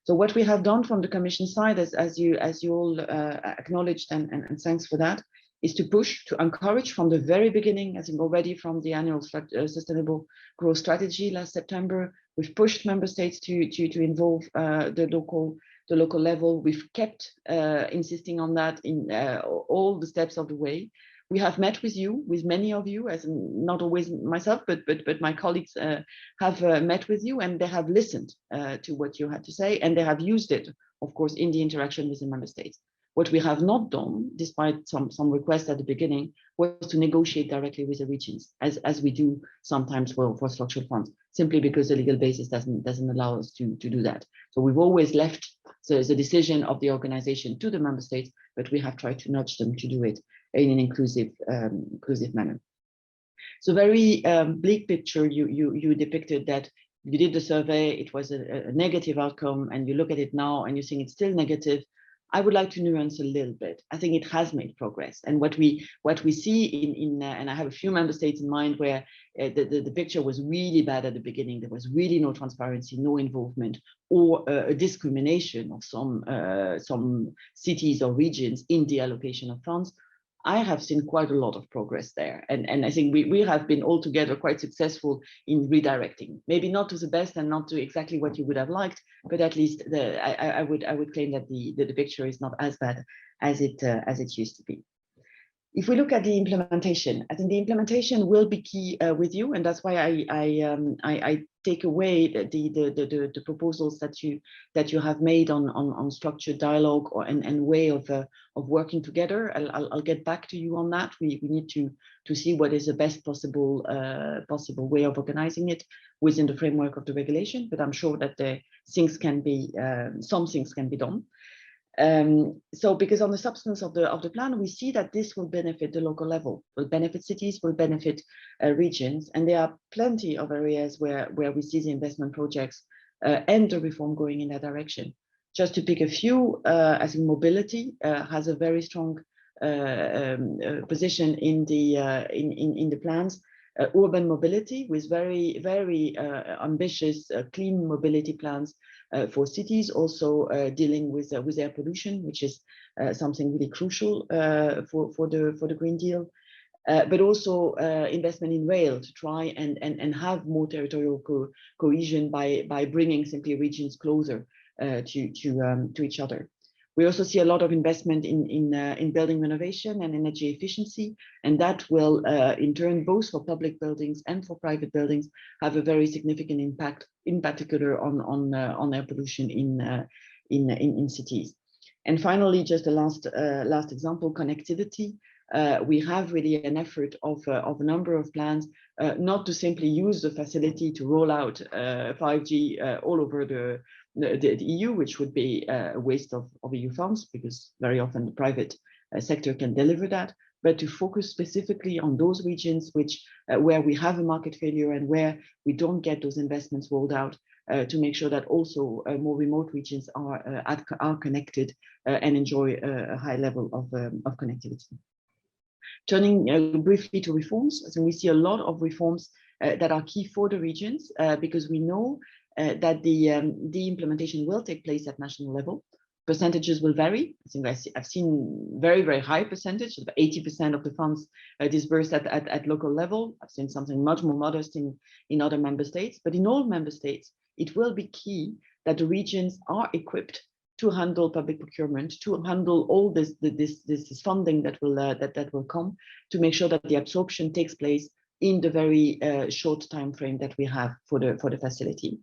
So what we have done from the Commission side, as you all acknowledged, and thanks for that, is to push, to encourage from the very beginning. I think already from the annual sustainable growth strategy last September, we've pushed member states to involve the local level. We've kept insisting on that in all the steps of the way. We have met with many of you, as not always myself, but my colleagues have met with you, and they have listened to what you had to say, and they have used it, of course, in the interaction with the member states. What we have not done, despite some requests at the beginning, was to negotiate directly with the regions, as we do sometimes for structural funds, simply because the legal basis doesn't allow us to do that. So we've always left the decision of the organization to the member states, but we have tried to nudge them to do it in an inclusive manner. So very bleak picture you depicted, that you did the survey, it was a negative outcome, and you look at it now and you think it's still negative. I would like to nuance a little bit. I think it has made progress, and what we see and I have a few member states in mind where the picture was really bad at the beginning. There was really no transparency, no involvement, or a discrimination of some cities or regions in the allocation of funds. I have seen quite a lot of progress there, and I think we have been altogether quite successful in redirecting. Maybe not to the best and not to exactly what you would have liked, but at least I would claim that the picture is not as bad as it used to be. If we look at the implementation, I think the implementation will be key with you, and that's why I take away the proposals that you have made on structured dialogue and way of working together. I'll get back to you on that. We need to see what is the best possible way of organizing it within the framework of the regulation. But I'm sure that some things can be done. So because on the substance of the plan, we see that this will benefit the local level, will benefit cities, will benefit regions, and there are plenty of areas where we see the investment projects and the reform going in that direction. Just to pick a few, I think mobility has a very strong position in the plans. Urban mobility with very ambitious clean mobility plans for cities, also dealing with air pollution, which is something really crucial for the Green Deal, but also investment in rail to try and have more territorial cohesion by bringing simply regions closer to each other. We also see a lot of investment in building renovation and energy efficiency, and that will, in turn, both for public buildings and for private buildings, have a very significant impact, in particular on air pollution in cities. And finally, just a last example, connectivity. We have really an effort of a number of plans, not to simply use the facility to roll out 5G all over the EU, which would be a waste of EU funds, because very often the private sector can deliver that, but to focus specifically on those regions where we have a market failure and where we don't get those investments rolled out, to make sure that also more remote regions are connected and enjoy a high level of connectivity. Turning briefly to reforms, so we see a lot of reforms that are key for the regions, because we know that the implementation will take place at national level. Percentages will vary. I think I've seen very high percentage, 80% of the funds disbursed at local level. I've seen something much more modest in other member states, but in all member states, it will be key that the regions are equipped to handle public procurement, to handle all this funding that will come, to make sure that the absorption takes place in the very short time frame that we have for the facility.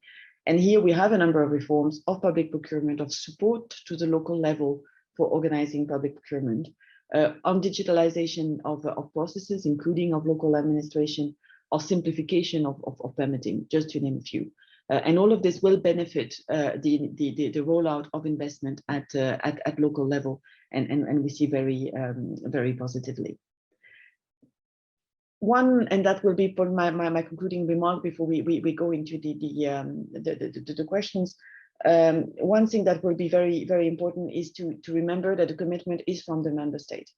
And here we have a number of reforms of public procurement, of support to the local level for organizing public procurement, on digitalization of processes, including of local administration, or simplification of permitting, just to name a few. And all of this will benefit the rollout of investment at local level, and we see very positively. One, and that will be my concluding remark before we go into the questions. One thing that will be very important is to remember that the commitment is from the member state,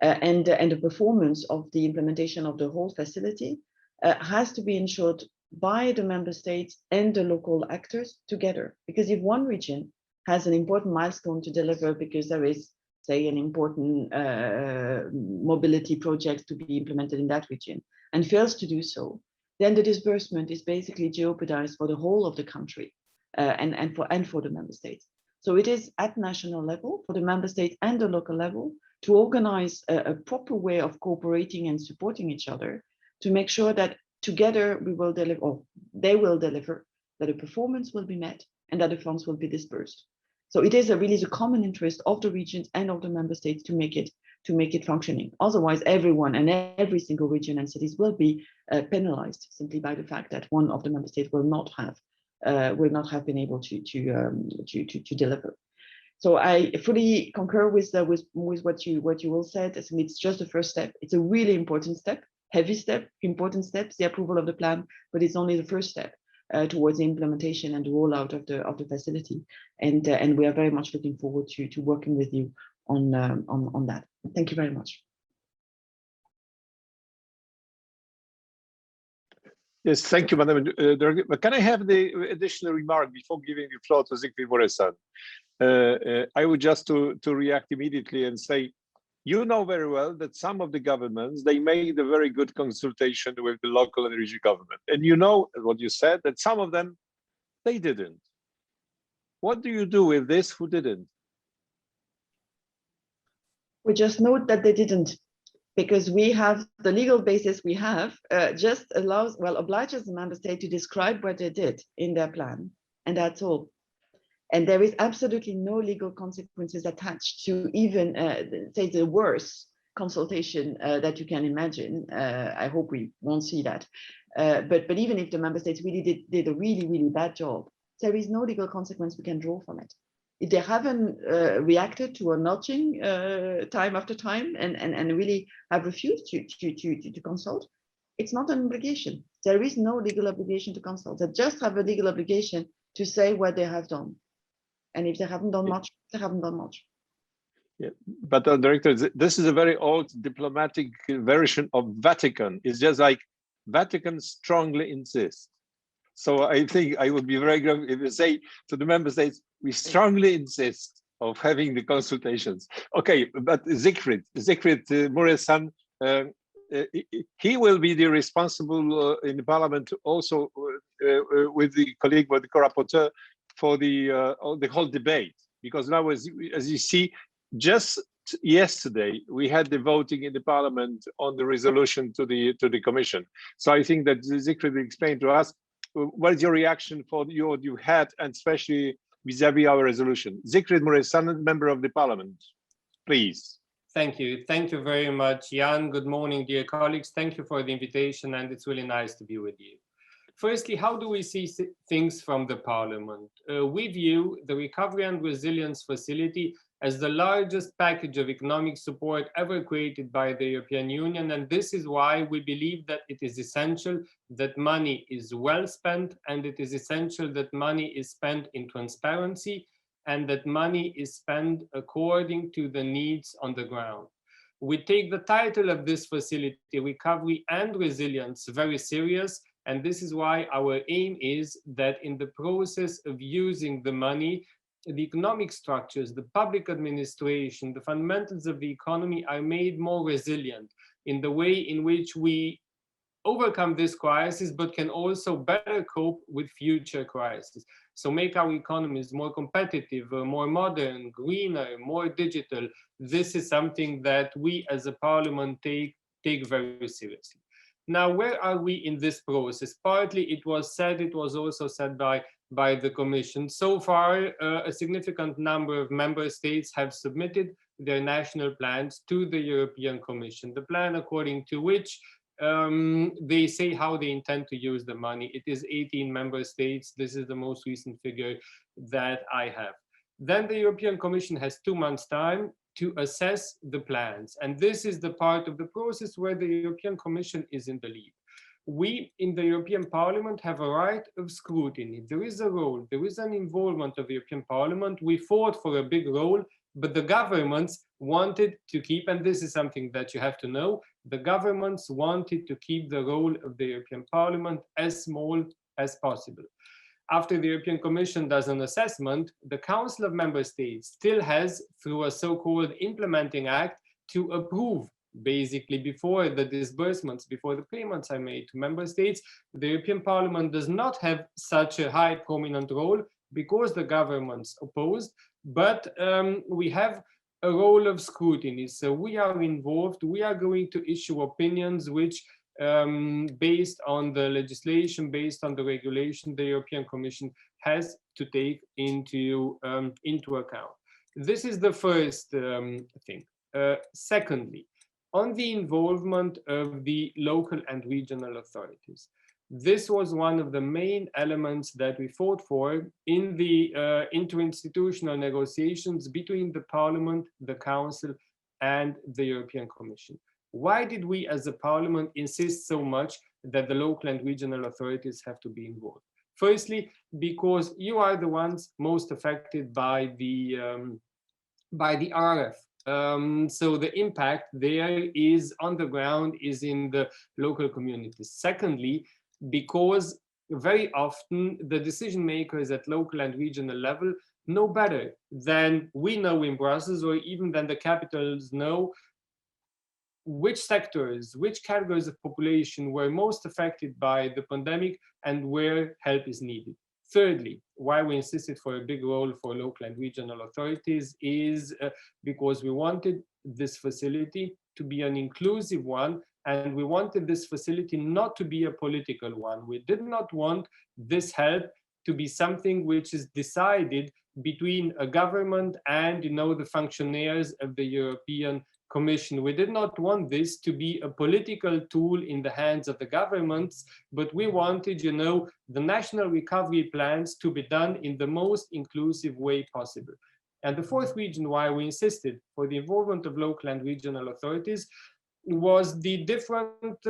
and the performance of the implementation of the whole facility has to be ensured by the member states and the local actors together. Because if one region has an important milestone to deliver because there is, say, an important mobility project to be implemented in that region and fails to do so, then the disbursement is basically jeopardized for the whole of the country and for the member states. So it is at national level for the member state and the local level to organize a proper way of cooperating and supporting each other to make sure that together we will deliver, or they will deliver, that the performance will be met and that the funds will be dispersed. So it is really the common interest of the regions and of the member states to make it functioning. Otherwise, everyone and every single region and cities will be penalized simply by the fact that one of the member states will not have been able to deliver. So I fully concur with what you all said. I think it's just the first step. It's a really important step, heavy step, important steps, the approval of the plan, but it's only the first step towards the implementation and the rollout of the facility. And we are very much looking forward to working with you on that. Thank you very much. Yes, thank you, Madam. Can I have the additional remark before giving the floor to Siegfried Muresan? I would just to react immediately and say, you know very well that some of the governments, they made a very good consultation with the local and regional government. And you know what you said, that some of them, they didn't. What do you do with this who didn't? We just note that they didn't. because we have the legal basis we have just allows, well, obliges the member state to describe what they did in their plan, and that's all. And there is absolutely no legal consequences attached to even say the worst consultation that you can imagine. I hope we won't see that. But even if the member states really did a really bad job, there is no legal consequence we can draw from it. If they haven't reacted to a nudging time after time and really have refused to consult, it's not an obligation. There is no legal obligation to consult. They just have a legal obligation to say what they have done. And if they haven't done much, they haven't done much. Yeah, but Director, this is a very old diplomatic version of Vatican. It's just like Vatican strongly insists. So I think I would be very grateful if you say to the member states, we strongly insist of having the consultations. Okay, but Siegfried Muresan, he will be the responsible in the parliament also with the colleague, with the co-rapporteur for the whole debate. Because now, as you see, just yesterday we had the voting in the parliament on the resolution to the commission. So I think that Siegfried will explain to us what is your reaction for what you had, and especially vis-a-vis our resolution. Siegfried Muresan, member of the parliament, please. Thank you. Thank you very much, Jan. Good morning, dear colleagues. Thank you for the invitation, and it's really nice to be with you. Firstly, how do we see things from the Parliament? We view the Recovery and Resilience Facility as the largest package of economic support ever created by the European Union, and this is why we believe that it is essential that money is well spent, and it is essential that money is spent in transparency, and that money is spent according to the needs on the ground. We take the title of this facility, Recovery and Resilience, very serious. And this is why our aim is that in the process of using the money, the economic structures, the public administration, the fundamentals of the economy are made more resilient in the way in which we overcome this crisis, but can also better cope with future crises. So make our economies more competitive, more modern, greener, more digital. This is something that we as a parliament take very seriously. Now, where are we in this process? Partly it was also said by the Commission. So far, a significant number of member states have submitted their national plans to the European Commission. The plan according to which they say how they intend to use the money. It is 18 member states. This is the most recent figure that I have. Then the European Commission has 2 months' time to assess the plans. And this is the part of the process where the European Commission is in the lead. We in the European Parliament have a right of scrutiny. There is a role, there is an involvement of the European Parliament. We fought for a big role, but the governments wanted to keep, and this is something that you have to know, the governments wanted to keep the role of the European Parliament as small as possible. After the European Commission does an assessment, the Council of Member States still has, through a so-called implementing act, to approve, basically before the disbursements, before the payments are made to Member States. The European Parliament does not have such a high prominent role because the governments opposed, but we have a role of scrutiny. So we are involved, we are going to issue opinions which based on the legislation, based on the regulation, the European Commission has to take into account. This is the first thing. Secondly, on the involvement of the local and regional authorities. This was one of the main elements that we fought for in the interinstitutional negotiations between the Parliament, the Council, and the European Commission. Why did we as a Parliament insist so much that the local and regional authorities have to be involved? Firstly, because you are the ones most affected by the RF. So the impact there is on the ground, is in the local communities. Secondly, because very often the decision makers at local and regional level know better than we know in Brussels, or even than the capitals know, which sectors, which categories of population were most affected by the pandemic and where help is needed. Thirdly, why we insisted for a big role for local and regional authorities is because we wanted this facility to be an inclusive one, and we wanted this facility not to be a political one. We did not want this help to be something which is decided between a government and, the functionaries of the European Commission. We did not want this to be a political tool in the hands of the governments, but we wanted, the national recovery plans to be done in the most inclusive way possible. And the fourth reason why we insisted for the involvement of local and regional authorities was the different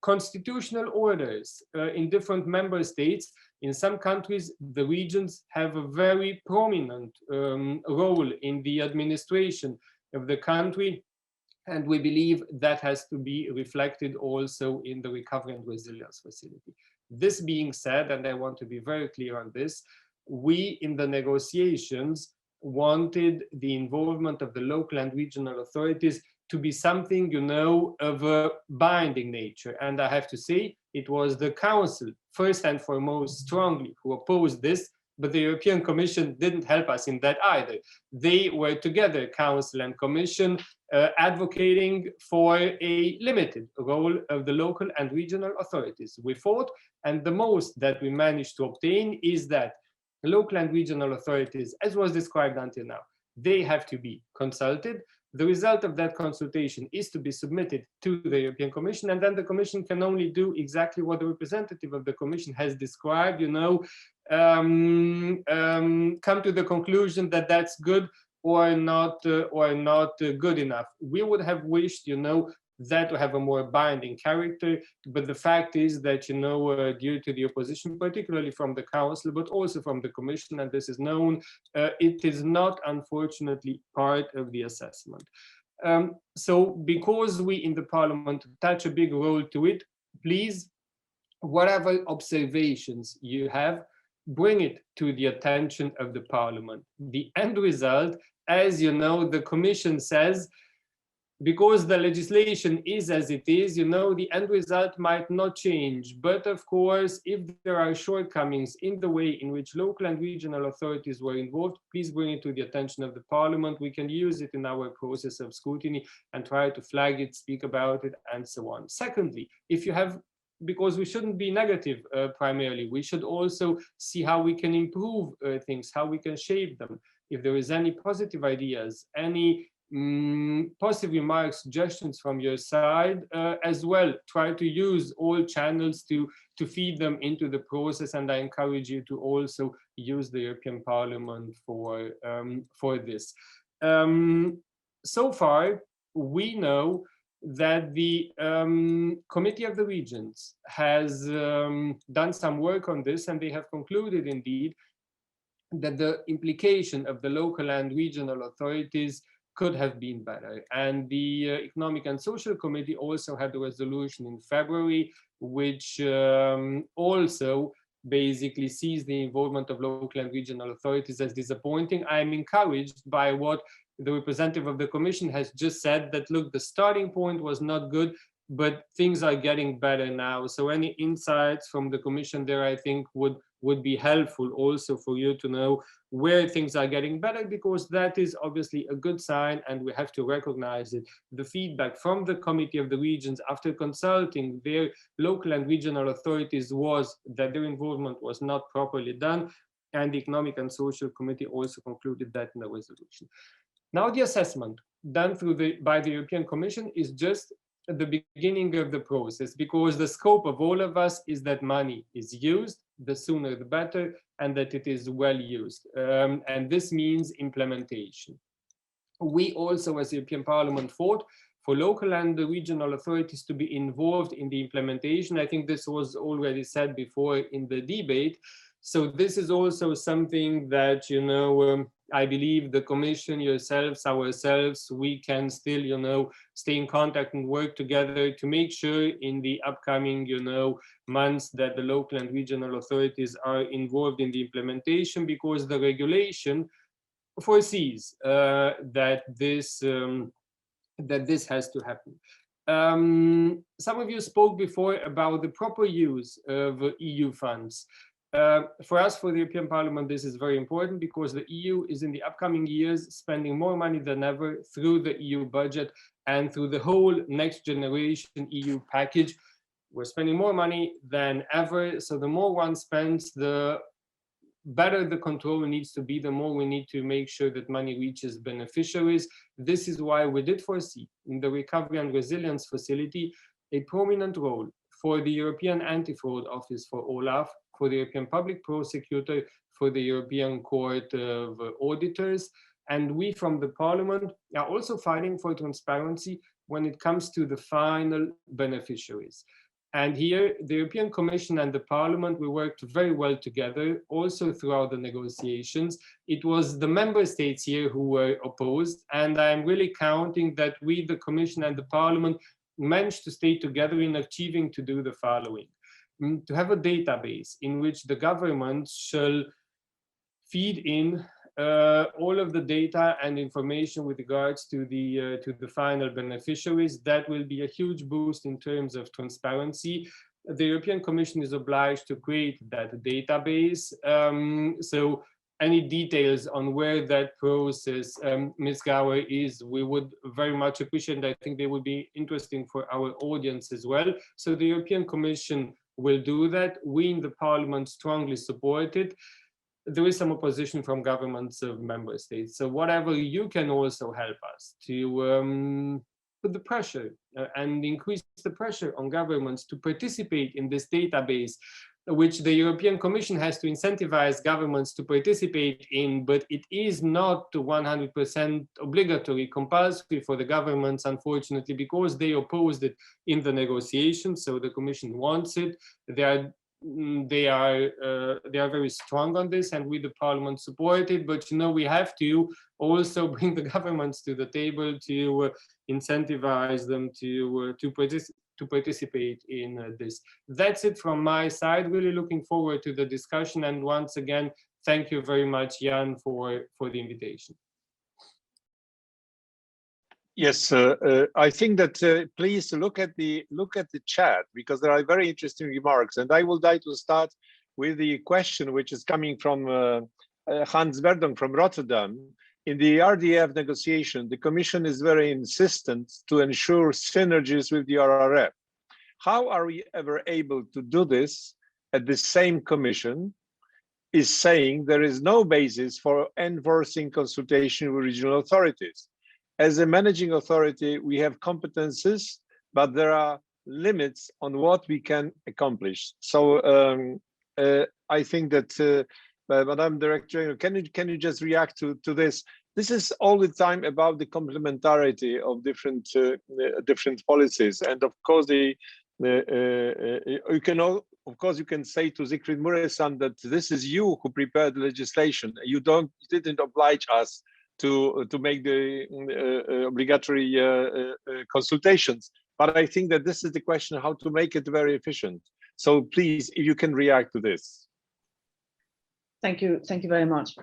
constitutional orders in different member states. In some countries, the regions have a very prominent role in the administration of the country, and we believe that has to be reflected also in the Recovery and Resilience Facility. This being said, and I want to be very clear on this, we in the negotiations wanted the involvement of the local and regional authorities to be something, of a binding nature. And I have to say, it was the Council, first and foremost, strongly who opposed this, but the European Commission didn't help us in that either. They were together, Council and Commission, advocating for a limited role of the local and regional authorities. We fought, and the most that we managed to obtain is that local and regional authorities, as was described until now, they have to be consulted. The result of that consultation is to be submitted to the European Commission, and then the Commission can only do exactly what the representative of the Commission has described, come to the conclusion that that's good or not good enough. We would have wished, that to have a more binding character, but the fact is that, due to the opposition, particularly from the Council, but also from the Commission, and this is known, it is not, unfortunately, part of the assessment. So because we in the Parliament attach a big role to it, please, whatever observations you have, bring it to the attention of the Parliament. The end result, as you know, the Commission says, because the legislation is as it is, the end result might not change. But of course, if there are shortcomings in the way in which local and regional authorities were involved, please bring it to the attention of the Parliament. We can use it in our process of scrutiny and try to flag it, speak about it, and so on. Secondly, if you have, because we shouldn't be negative primarily, we should also see how we can improve things, how we can shape them. If there is any positive ideas, any positive remarks, suggestions from your side, as well, try to use all channels to feed them into the process, and I encourage you to also use the European Parliament for this. So far, we know that the Committee of the Regions has done some work on this, and they have concluded indeed that the implication of the local and regional authorities could have been better. And the Economic and Social Committee also had a resolution in February, which also basically sees the involvement of local and regional authorities as disappointing. I'm encouraged by what the representative of the Commission has just said, that look, the starting point was not good, but things are getting better now. So any insights from the Commission there, I think, would be helpful also for you to know where things are getting better, because that is obviously a good sign, and we have to recognize it. The feedback from the Committee of the Regions after consulting their local and regional authorities was that their involvement was not properly done, and the Economic and Social Committee also concluded that in the resolution. Now the assessment done by the European Commission is just at the beginning of the process, because the scope of all of us is that money is used, the sooner the better, and that it is well used. And this means implementation. We also, as European Parliament, fought for local and regional authorities to be involved in the implementation. I think this was already said before in the debate. So this is also something that, I believe the Commission, yourselves, ourselves, we can still, stay in contact and work together to make sure in the upcoming, months that the local and regional authorities are involved in the implementation, because the regulation foresees that this has to happen. Some of you spoke before about the proper use of EU funds. For us, for the European Parliament, this is very important because the EU is in the upcoming years spending more money than ever through the EU budget and through the whole next generation EU package. We're spending more money than ever. So the more one spends, the better the control needs to be, the more we need to make sure that money reaches beneficiaries. This is why we did foresee in the Recovery and Resilience Facility a prominent role for the European Anti-Fraud Office, for OLAF, for the European Public Prosecutor, for the European Court of Auditors. And we from the Parliament are also fighting for transparency when it comes to the final beneficiaries. And here, the European Commission and the Parliament, we worked very well together, also throughout the negotiations. It was the member states here who were opposed, and I'm really counting that we, the Commission and the Parliament, managed to stay together in achieving to do the following. To have a database in which the government shall feed in all of the data and information with regards to the final beneficiaries. That will be a huge boost in terms of transparency. The European Commission is obliged to create that database. So any details on where that process, Ms. Gower, is, we would very much appreciate. I think they would be interesting for our audience as well. So the European Commission will do that. We in the Parliament strongly support it. There is some opposition from governments of member states. So whatever you can also help us to put the pressure and increase the pressure on governments to participate in this database, which the European Commission has to incentivize governments to participate in, but it is not 100% obligatory, compulsory for the governments, unfortunately, because they opposed it in the negotiations. So the Commission wants it. They are very strong on this, and we, the Parliament, support it. But we have to also bring the governments to the table to incentivize them to participate in this. That's it from my side. Really looking forward to the discussion. And once again, thank you very much, Jan, for the invitation. Yes, I think that please look at the chat, because there are very interesting remarks, and I would like to start with the question which is coming from Hans Verdon from Rotterdam. In the RDF negotiation, the Commission is very insistent to ensure synergies with the RRF. How are we ever able to do this at the same Commission is saying there is no basis for enforcing consultation with regional authorities? As a managing authority, we have competences, but there are limits on what we can accomplish. So I think that, Madam Director, can you just react to this? This is all the time about the complementarity of different policies, and of course you can say to Siegfried Muresan that this is you who prepared the legislation. You didn't oblige us to make the obligatory consultations. But I think that this is the question, how to make it very efficient. So please, if you can react to this. Thank you very much.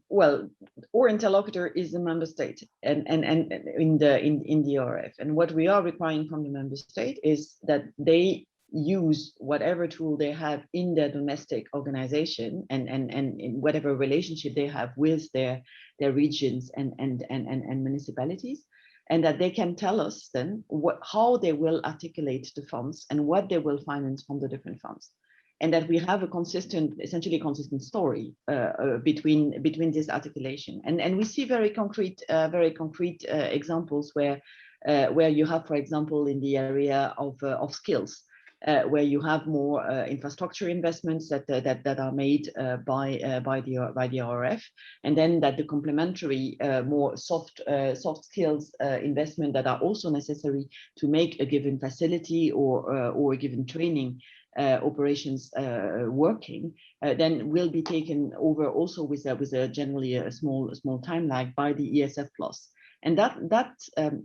Well, our interlocutor is the member state and in the RF. And what we are requiring from the member state is that they use whatever tool they have in their domestic organization and in whatever relationship they have with their regions and municipalities, and that they can tell us then how they will articulate the funds and what they will finance from the different funds, and that we have essentially consistent story between this articulation. And we see very concrete examples where you have, for example, in the area of skills, where you have more infrastructure investments that are made by the RRF, and then that the complementary more soft skills investment that are also necessary to make a given facility or a given training operations working, then will be taken over also with a generally a small time lag by the ESF Plus. And that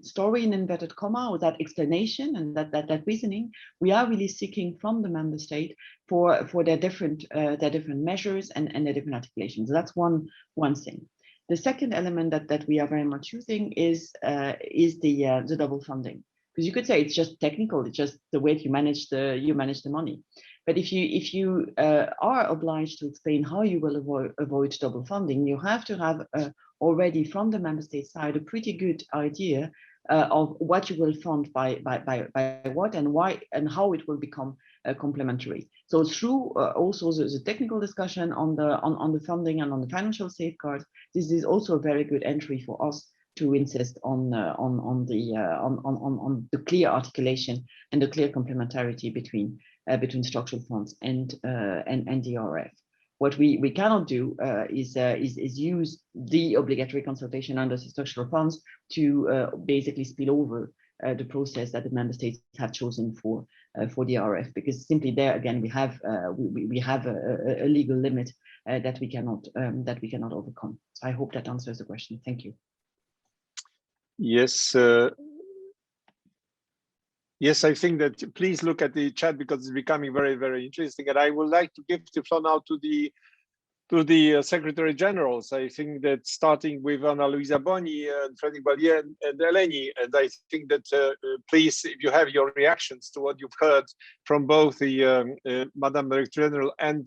story in inverted comma, or that explanation and that reasoning, we are really seeking from the member state for their different measures and their different articulations. That's one thing. The second element that we are very much using is the double funding, because you could say it's just technical, it's just the way you manage the money. But if you are obliged to explain how you will avoid double funding, you have to have already from the member state side a pretty good idea of what you will fund by what and why and how it will become complementary. So through also the technical discussion on the funding and on the financial safeguards, this is also a very good entry for us to insist on the clear articulation and the clear complementarity between structural funds and DRF. What we cannot do is use the obligatory consultation under the structural funds to basically spill over the process that the member states have chosen for DRF, because simply there again we have a legal limit that we cannot overcome. So I hope that answers the question. Thank you. Yes. Yes, I think that please look at the chat because it's becoming very, very interesting. And I would like to give the floor now to the Secretary Generals. I think that starting with Anna Luisa Boni and Frederick Valliere and Eleni. And I think that please, if you have your reactions to what you've heard from both the Madam Director General and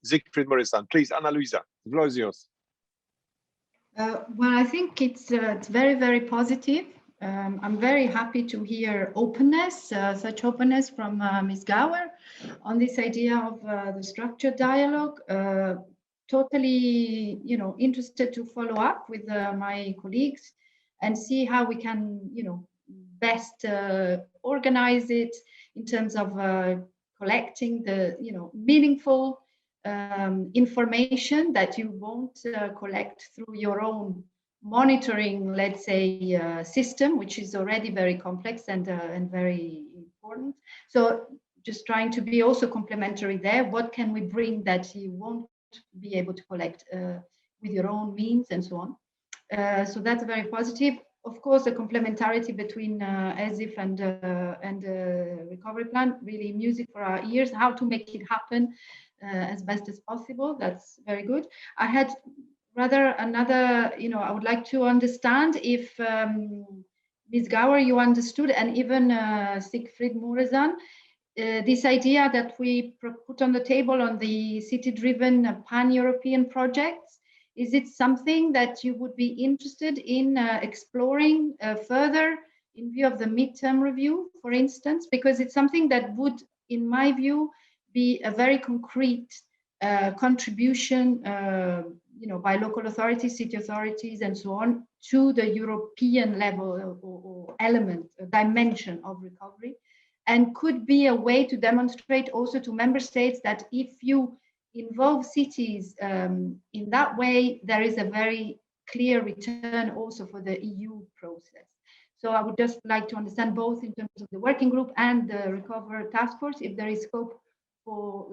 Siegfried Muresan. Please, Anna Luisa, the floor is yours. Well, I think it's very, very positive. I'm very happy to hear openness, such openness from Ms. Gower on this idea of the structured dialogue. Totally, interested to follow up with my colleagues and see how we can, best organize it in terms of collecting the, meaningful information that you won't collect through your own monitoring, let's say, system, which is already very complex and very important. So just trying to be also complementary there. What can we bring that you won't be able to collect with your own means and so on? So that's very positive. Of course, the complementarity between ESIF and recovery plan, really music for our ears, how to make it happen as best as possible. That's very good. I had rather another, I would like to understand if Ms. Gower, you understood, and even Siegfried Muresan, this idea that we put on the table on the city-driven pan-European projects. Is it something that you would be interested in exploring further in view of the midterm review, for instance? Because it's something that would, in my view, be a very concrete contribution by local authorities, city authorities, and so on, to the European level or element, dimension of recovery, and could be a way to demonstrate also to member states that if you involve cities in that way, there is a very clear return also for the EU process. So I would just like to understand both in terms of the working group and the Recover Task Force, if there is scope for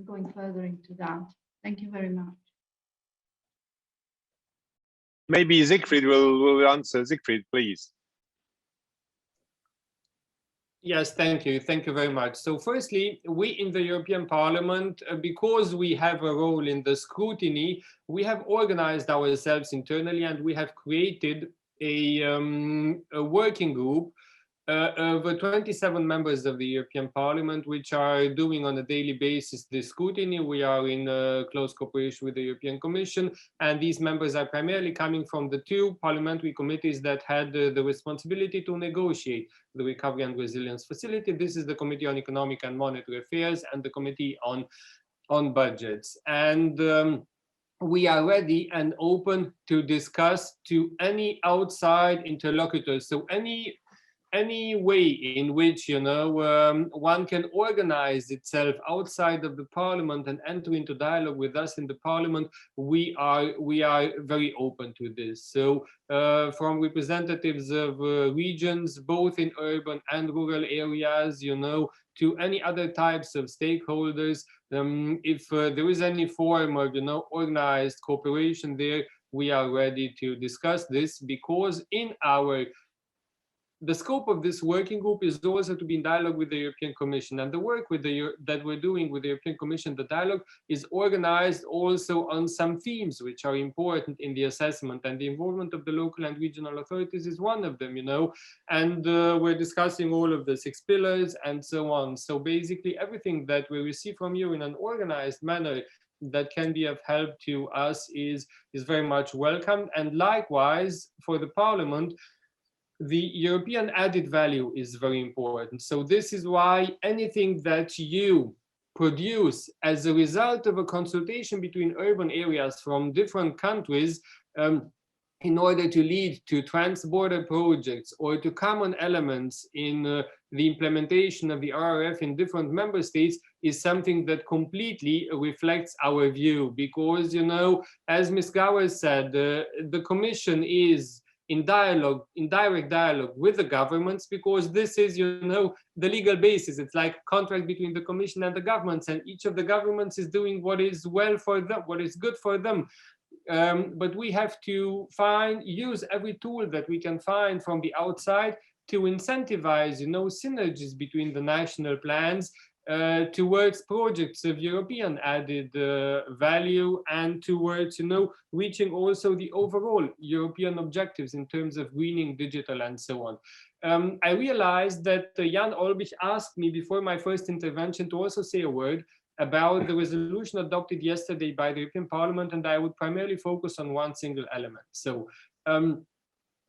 going further into that. Thank you very much. Maybe Siegfried will answer. Siegfried, please. Yes, thank you. Thank you very much. So firstly, we in the European Parliament, because we have a role in the scrutiny, we have organized ourselves internally and we have created a working group over 27 members of the European Parliament, which are doing on a daily basis the scrutiny. We are in close cooperation with the European Commission, and these members are primarily coming from the two parliamentary committees that had the responsibility to negotiate the Recovery and Resilience Facility. This is the Committee on Economic and Monetary Affairs and the Committee on Budgets. And we are ready and open to discuss to any outside interlocutors. So any way in which one can organize itself outside of the parliament and enter into dialogue with us in the parliament, we are very open to this. So from representatives of regions, both in urban and rural areas, to any other types of stakeholders, if there is any form of organized cooperation there, we are ready to discuss this, because in our the scope of this working group is also to be in dialogue with the European Commission, and the work with that we're doing with the European Commission, the dialogue is organized also on some themes which are important in the assessment, and the involvement of the local and regional authorities is one of them, and we're discussing all of the 6 pillars and so on. So basically everything that we receive from you in an organized manner that can be of help to us is very much welcomed. And likewise for the Parliament, the European added value is very important. So this is why anything that you produce as a result of a consultation between urban areas from different countries in order to lead to trans-border projects or to common elements in the implementation of the RRF in different member states is something that completely reflects our view. Because, as Ms. Gauer said, the Commission is in direct dialogue with the governments, because this is, the legal basis. It's like a contract between the Commission and the governments, and each of the governments is doing what is well for them, what is good for them. But we have to use every tool that we can find from the outside to incentivize, synergies between the national plans towards projects of European added value, and towards, reaching also the overall European objectives in terms of greening, digital, and so on. I realized that Jan Olbrycht asked me before my first intervention to also say a word about the resolution adopted yesterday by the European Parliament, and I would primarily focus on one single element. So,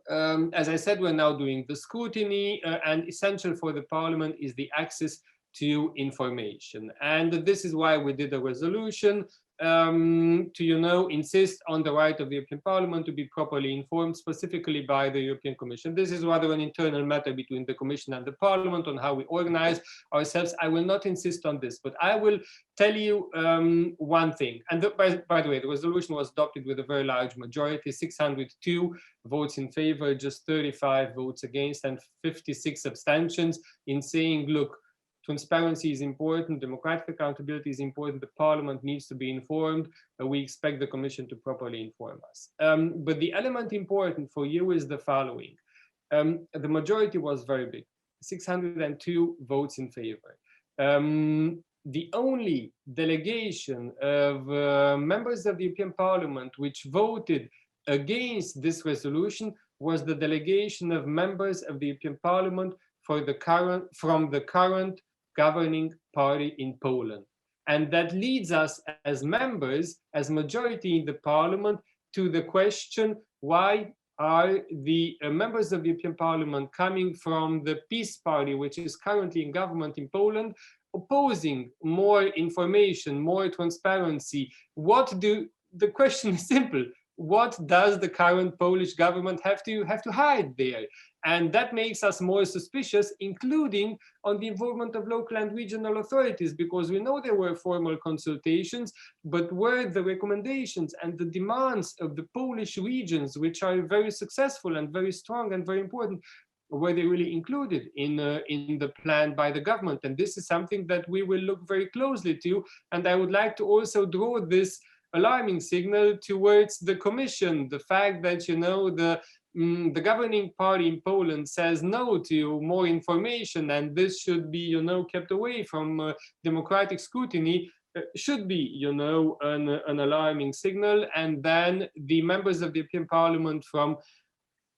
as I said, we're now doing the scrutiny, and essential for the Parliament is the access to information. And this is why we did a resolution to, insist on the right of the European Parliament to be properly informed, specifically by the European Commission. This is rather an internal matter between the Commission and the Parliament on how we organize ourselves. I will not insist on this, but I will tell you one thing. And by the way, the resolution was adopted with a very large majority, 602 votes in favor, just 35 votes against, and 56 abstentions, in saying, look, transparency is important, democratic accountability is important, the Parliament needs to be informed, we expect the Commission to properly inform us. But the element important for you is the following. The majority was very big, 602 votes in favor. The only delegation of members of the European Parliament which voted against this resolution was the delegation of members of the European Parliament from the current governing party in Poland. And that leads us as members, as majority in the Parliament, to the question, why are the members of the European Parliament coming from the PiS party, which is currently in government in Poland, opposing more information, more transparency? The question is simple. What does the current Polish government have to hide there? And that makes us more suspicious, including on the involvement of local and regional authorities, because we know there were formal consultations, but were the recommendations and the demands of the Polish regions, which are very successful and very strong and very important, were they really included in the plan by the government? And this is something that we will look very closely to. And I would like to also draw this alarming signal towards the Commission, the fact that, the governing party in Poland says no to more information, and this should be, kept away from democratic scrutiny, should be, an alarming signal. And then the members of the European Parliament from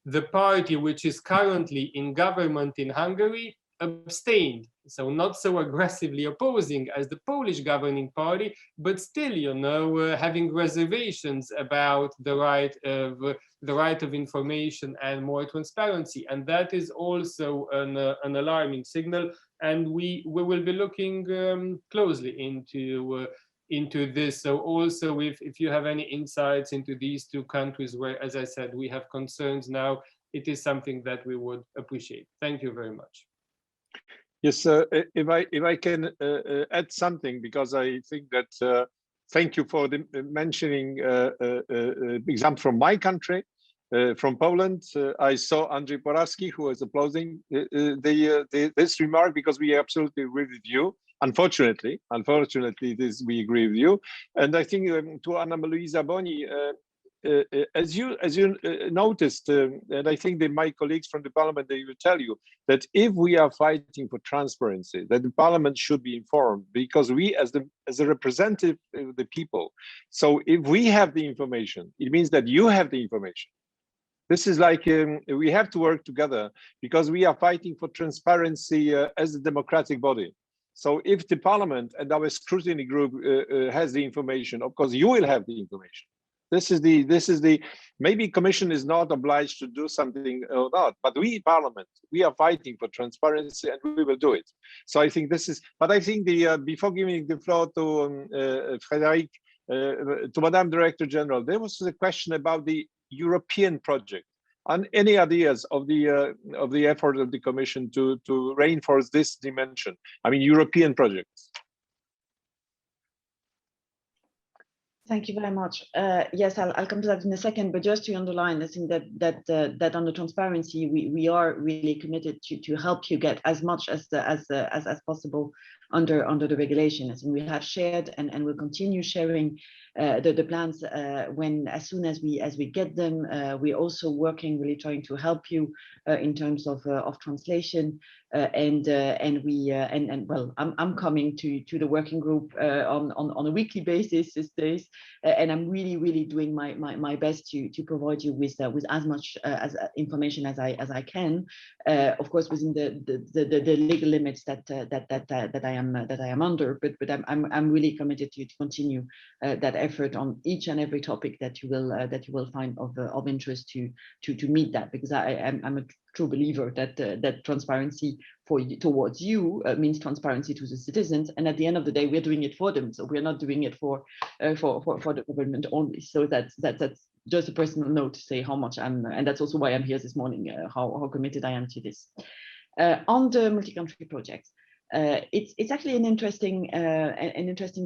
the party which is currently in government in Hungary abstained. So not so aggressively opposing as the Polish governing party, but still, having reservations about the right of information and more transparency. And that is also an alarming signal. And we will be looking closely into this. So also, if you have any insights into these two countries where, as I said, we have concerns now, it is something that we would appreciate. Thank you very much. Yes, if I can add something, because I think that thank you for mentioning example from my country, from Poland. I saw Andrzej Porawski, who was applauding this remark, because we absolutely agree with you. Unfortunately, we agree with you. And I think to Anna Luisa Boni, as you noticed, and I think that my colleagues from the parliament, they will tell you that if we are fighting for transparency, that the parliament should be informed, because we as a representative of the people. So if we have the information, it means that you have the information. This is like we have to work together, because we are fighting for transparency as a democratic body. So if the parliament and our scrutiny group has the information, of course you will have the information. This is the maybe commission is not obliged to do something or not, but we parliament, we are fighting for transparency and we will do it. So I think this is, but I think the before giving the floor to Frederick, to Madame Director General, there was a question about the European project. And any ideas of the effort of the Commission to reinforce this dimension? I mean, European projects. Thank you very much. Yes, I'll come to that in a second, but just to underline, I think that on the transparency, we are really committed to help you get as much as possible under the regulation. As we have shared and will continue sharing the plans as soon as we get them. We're also working, really trying to help you in terms of translation. Well, I'm coming to the working group on a weekly basis these days, and I'm really doing my best to provide you with as much as information as I can, of course within the legal limits that I am under, but I'm really committed to continue that effort on each and every topic that you will find of interest to meet that, because I'm a true believer that transparency towards you means transparency to the citizens, and at the end of the day we're doing it for them, so we're not doing it for the government only. So that's just a personal note to say how much and that's also why I'm here this morning, how committed I am to this. On the multi-country projects, it's actually an interesting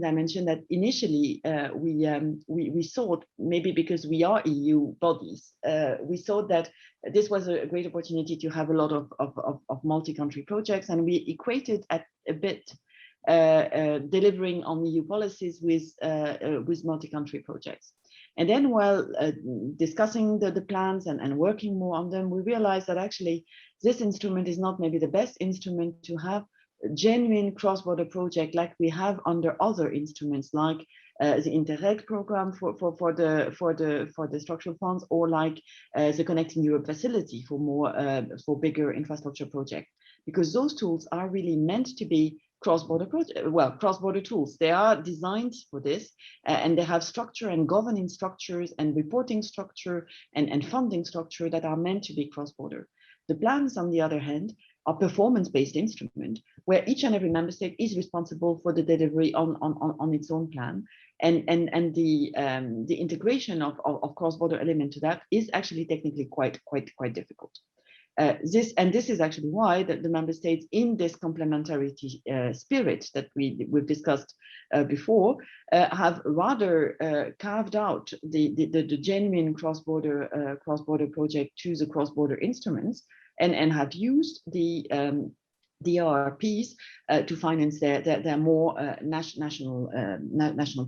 dimension that initially we thought, maybe because we are EU bodies, we thought that this was a great opportunity to have a lot of multi-country projects, and we equated at a bit delivering on EU policies with multi-country projects. And then while discussing the plans and working more on them, we realized that actually this instrument is not maybe the best instrument to have a genuine cross-border project like we have under other instruments, like the Interreg program for the structural funds, or like the Connecting Europe facility for bigger infrastructure projects, because those tools are really meant to be cross-border tools. They are designed for this, and they have structure and governing structures and reporting structure and funding structure that are meant to be cross-border. The plans, on the other hand, are performance-based instrument where each and every member state is responsible for the delivery on its own plan, and the integration of cross-border element to that is actually technically quite difficult. This is actually why the member states, in this complementarity spirit that we've discussed before, have rather carved out the genuine cross-border project to the cross-border instruments, and have used the RRPs to finance their more national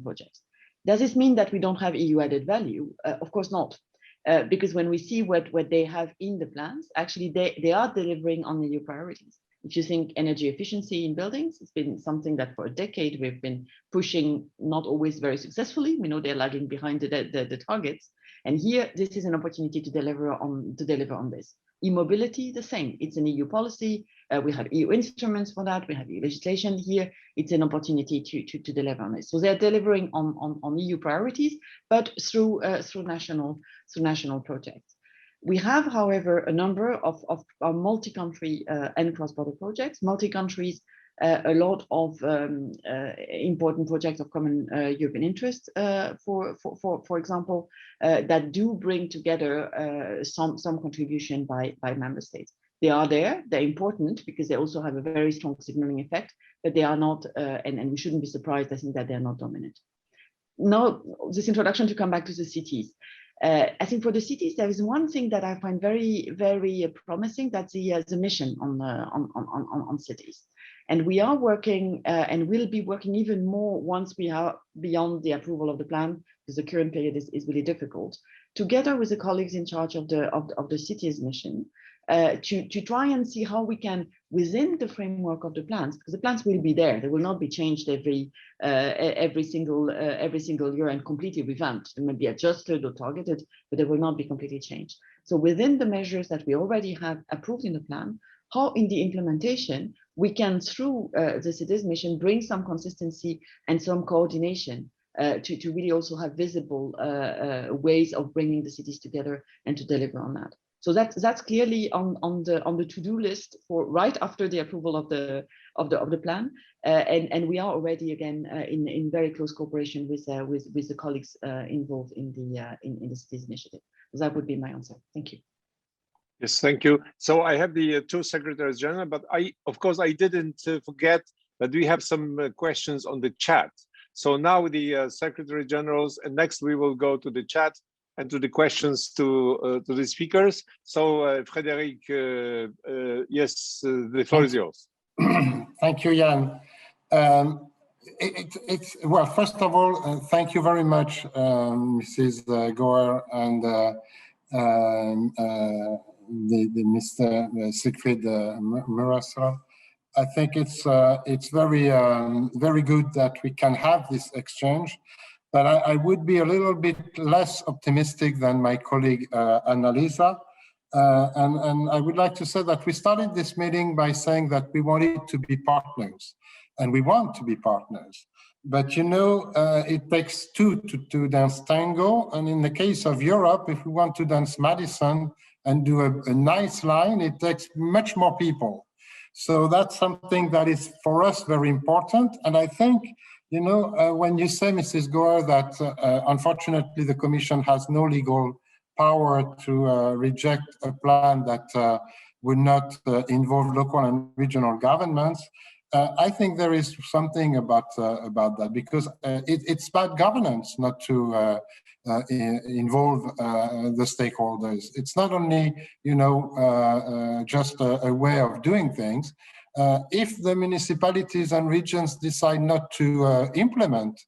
projects. Does this mean that we don't have EU added value? Of course not. Because when we see what they have in the plans, actually they are delivering on the EU priorities. If you think energy efficiency in buildings, it's been something that for a decade we've been pushing, not always very successfully. We know they're lagging behind the targets, and here this is an opportunity to deliver on this. E-mobility, the same. It's an EU policy. We have EU instruments for that. We have EU legislation here. It's an opportunity to deliver on this. So they're delivering on EU priorities, but through national projects. We have, however, a number of multi-country and cross-border projects. Multi-countries, a lot of important projects of common European interest, for example, that do bring together some contribution by member states. They are there, they're important because they also have a very strong signaling effect, but they are not, and we shouldn't be surprised, I think, that they're not dominant. Now, this introduction to come back to the cities. I think for the cities, there is one thing that I find very, very promising. That's the mission on cities. And we are working and will be working even more once we are beyond the approval of the plan, because the current period is really difficult, together with the colleagues in charge of the cities mission, to try and see how we can, within the framework of the plans, because the plans will be there, they will not be changed every single year and completely revamped. They may be adjusted or targeted, but they will not be completely changed. So within the measures that we already have approved in the plan, how in the implementation we can, through the cities mission, bring some consistency and some coordination to really also have visible ways of bringing the cities together and to deliver on that. So that's clearly on the to-do list for right after the approval of the plan, and we are already again in very close cooperation with the colleagues involved in the cities initiative. So that would be my answer. Thank you. Yes, thank you. So I have the two secretaries general, but of course I didn't forget that we have some questions on the chat. So now the secretary generals, and next we will go to the chat and to the questions to the speakers. So Frederick, yes, the floor is yours. Thank you, Jan. Well, first of all, thank you very much, Mrs. Goer and the Mr. Siegfried Murasser. I think it's very good that we can have this exchange, but I would be a little bit less optimistic than my colleague Annalisa. And I would like to say that we started this meeting by saying that we wanted to be partners, and we want to be partners. But you know, it takes two to dance tango, and in the case of Europe, if we want to dance Madison and do a nice line, it takes much more people. So that's something that is for us very important. And I think, you know, when you say, Mrs. Goer, that unfortunately the Commission has no legal power to reject a plan that would not involve local and regional governments, I think there is something about that, because it's bad governance not to involve the stakeholders. It's not only, you know, just a way of doing things. If the municipalities and regions decide not to implement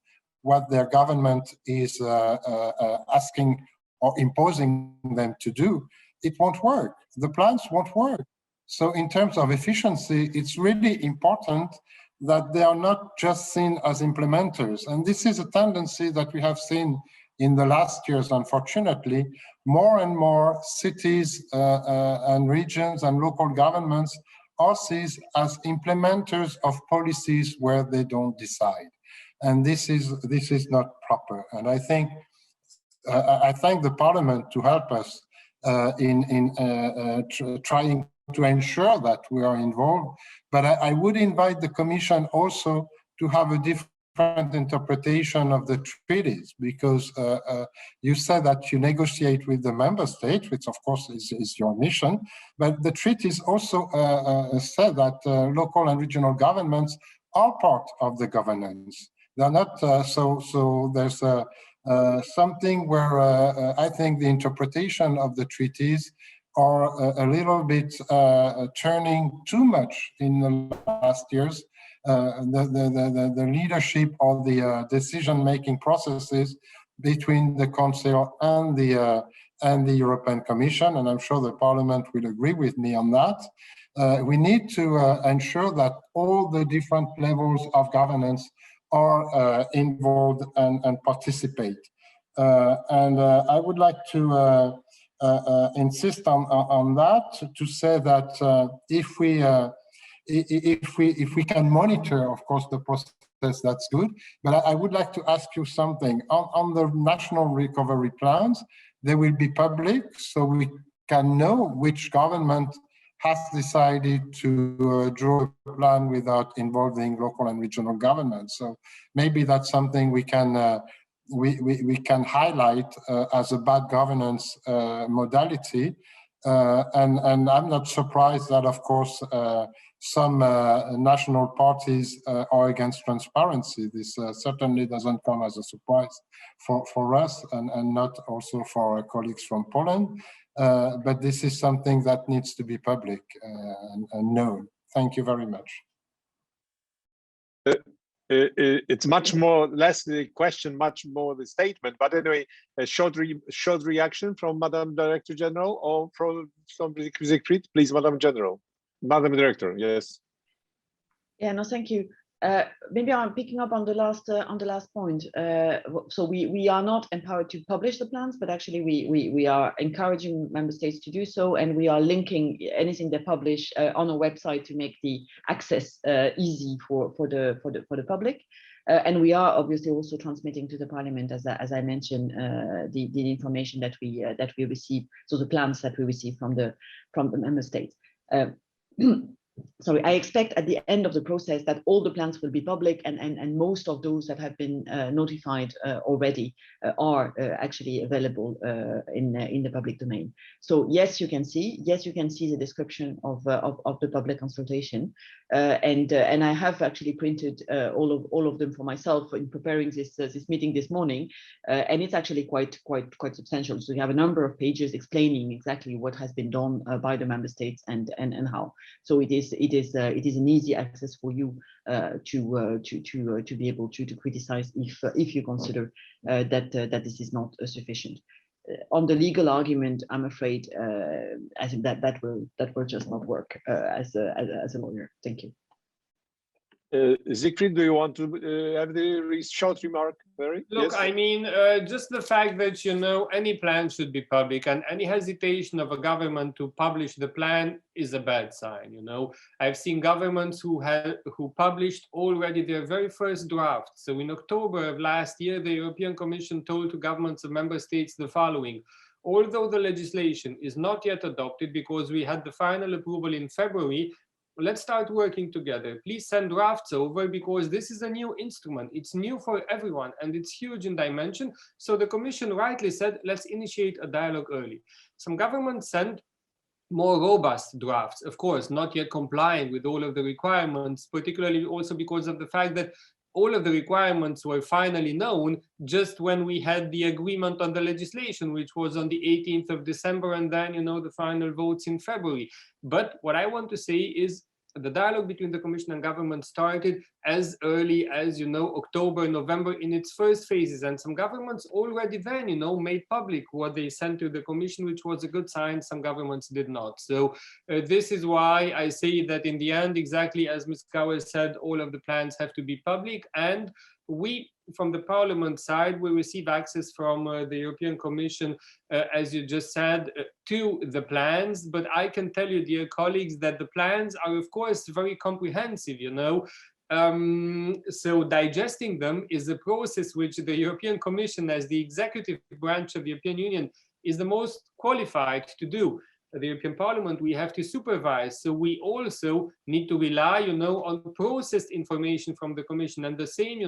what their government is asking or imposing them to do, it won't work. The plans won't work. So in terms of efficiency, it's really important that they are not just seen as implementers. And this is a tendency that we have seen in the last years, unfortunately. More and more cities and regions and local governments are seen as implementers of policies where they don't decide. And this is not proper. And I think I thank the Parliament to help us in trying to ensure that we are involved. But I would invite the Commission also to have a different interpretation of the treaties, because you said that you negotiate with the member state, which of course is your mission, but the treaties also said that local and regional governments are part of the governance. They're not, so there's something where I think the interpretation of the treaties are a little bit turning too much in the last years. The leadership of the decision-making processes between the Council and the European Commission, and I'm sure the Parliament will agree with me on that. We need to ensure that all the different levels of governance are involved and participate. And I would like to insist on that, to say that if we can monitor, of course, the process, that's good. But I would like to ask you something. On the national recovery plans, they will be public, so we can know which government has decided to draw a plan without involving local and regional governments. So maybe that's something we can highlight as a bad governance modality. And I'm not surprised that, of course, some national parties are against transparency. This certainly doesn't come as a surprise for us, and not also for our colleagues from Poland. But this is something that needs to be public and known. Thank you very much. it's much more less the question, much more the statement. But anyway, a short reaction from Madam Director General or from Siegfried, please, Madam Director. Yes. Yeah, no, thank you. Maybe I'm picking up on the last point. So we are not empowered to publish the plans, but actually we are encouraging member states to do so, and we are linking anything they publish on a website to make the access easy for the public. And we are obviously also transmitting to the Parliament, as I mentioned, the information that we receive, so the plans that we receive from the member states. Sorry, I expect at the end of the process that all the plans will be public, and most of those that have been notified already are actually available in the public domain. So yes, you can see the description of the public consultation, and I have actually printed all of them for myself in preparing this meeting this morning, and it's actually quite substantial. So you have a number of pages explaining exactly what has been done by the member states and how. So it is an easy access for you to be able to criticize if you consider that this is not sufficient. On the legal argument, I'm afraid I think that will just not work as a lawyer. Thank you. Siegfried, do you want to have the short remark? Look, yes? I mean, just the fact that, any plan should be public, and any hesitation of a government to publish the plan is a bad sign, I've seen governments who published already their very first draft. So in October of last year, the European Commission told to governments of member states the following: although the legislation is not yet adopted because we had the final approval in February, let's start working together. Please send drafts over, because this is a new instrument. It's new for everyone, and it's huge in dimension. So the Commission rightly said, let's initiate a dialogue early. Some governments sent more robust drafts, of course, not yet complying with all of the requirements, particularly also because of the fact that all of the requirements were finally known just when we had the agreement on the legislation, which was on the 18th of December, and then, the final votes in February. But what I want to say is the dialogue between the Commission and government started as early as, October, November in its first phases. And some governments already then, made public what they sent to the Commission, which was a good sign. Some governments did not. So this is why I say that in the end, exactly as Ms. Kauer said, all of the plans have to be public. And we, from the Parliament side, we receive access from the European Commission, as you just said, to the plans. But I can tell you, dear colleagues, that the plans are, of course, very comprehensive, So digesting them is a process which the European Commission, as the executive branch of the European Union, is the most qualified to do. The European Parliament, we have to supervise. So we also need to rely, on processed information from the Commission. And the same,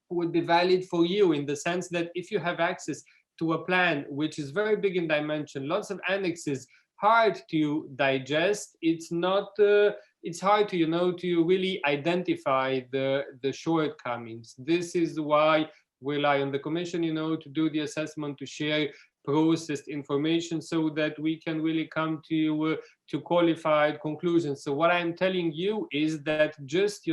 would be valid for you, in the sense that if you have access to a plan which is very big in dimension, lots of annexes, hard to digest, it's hard to, to really identify the shortcomings. This is why we rely on the Commission, to do the assessment, to share processed information, so that we can really come to qualified conclusions. So what I'm telling you is that just,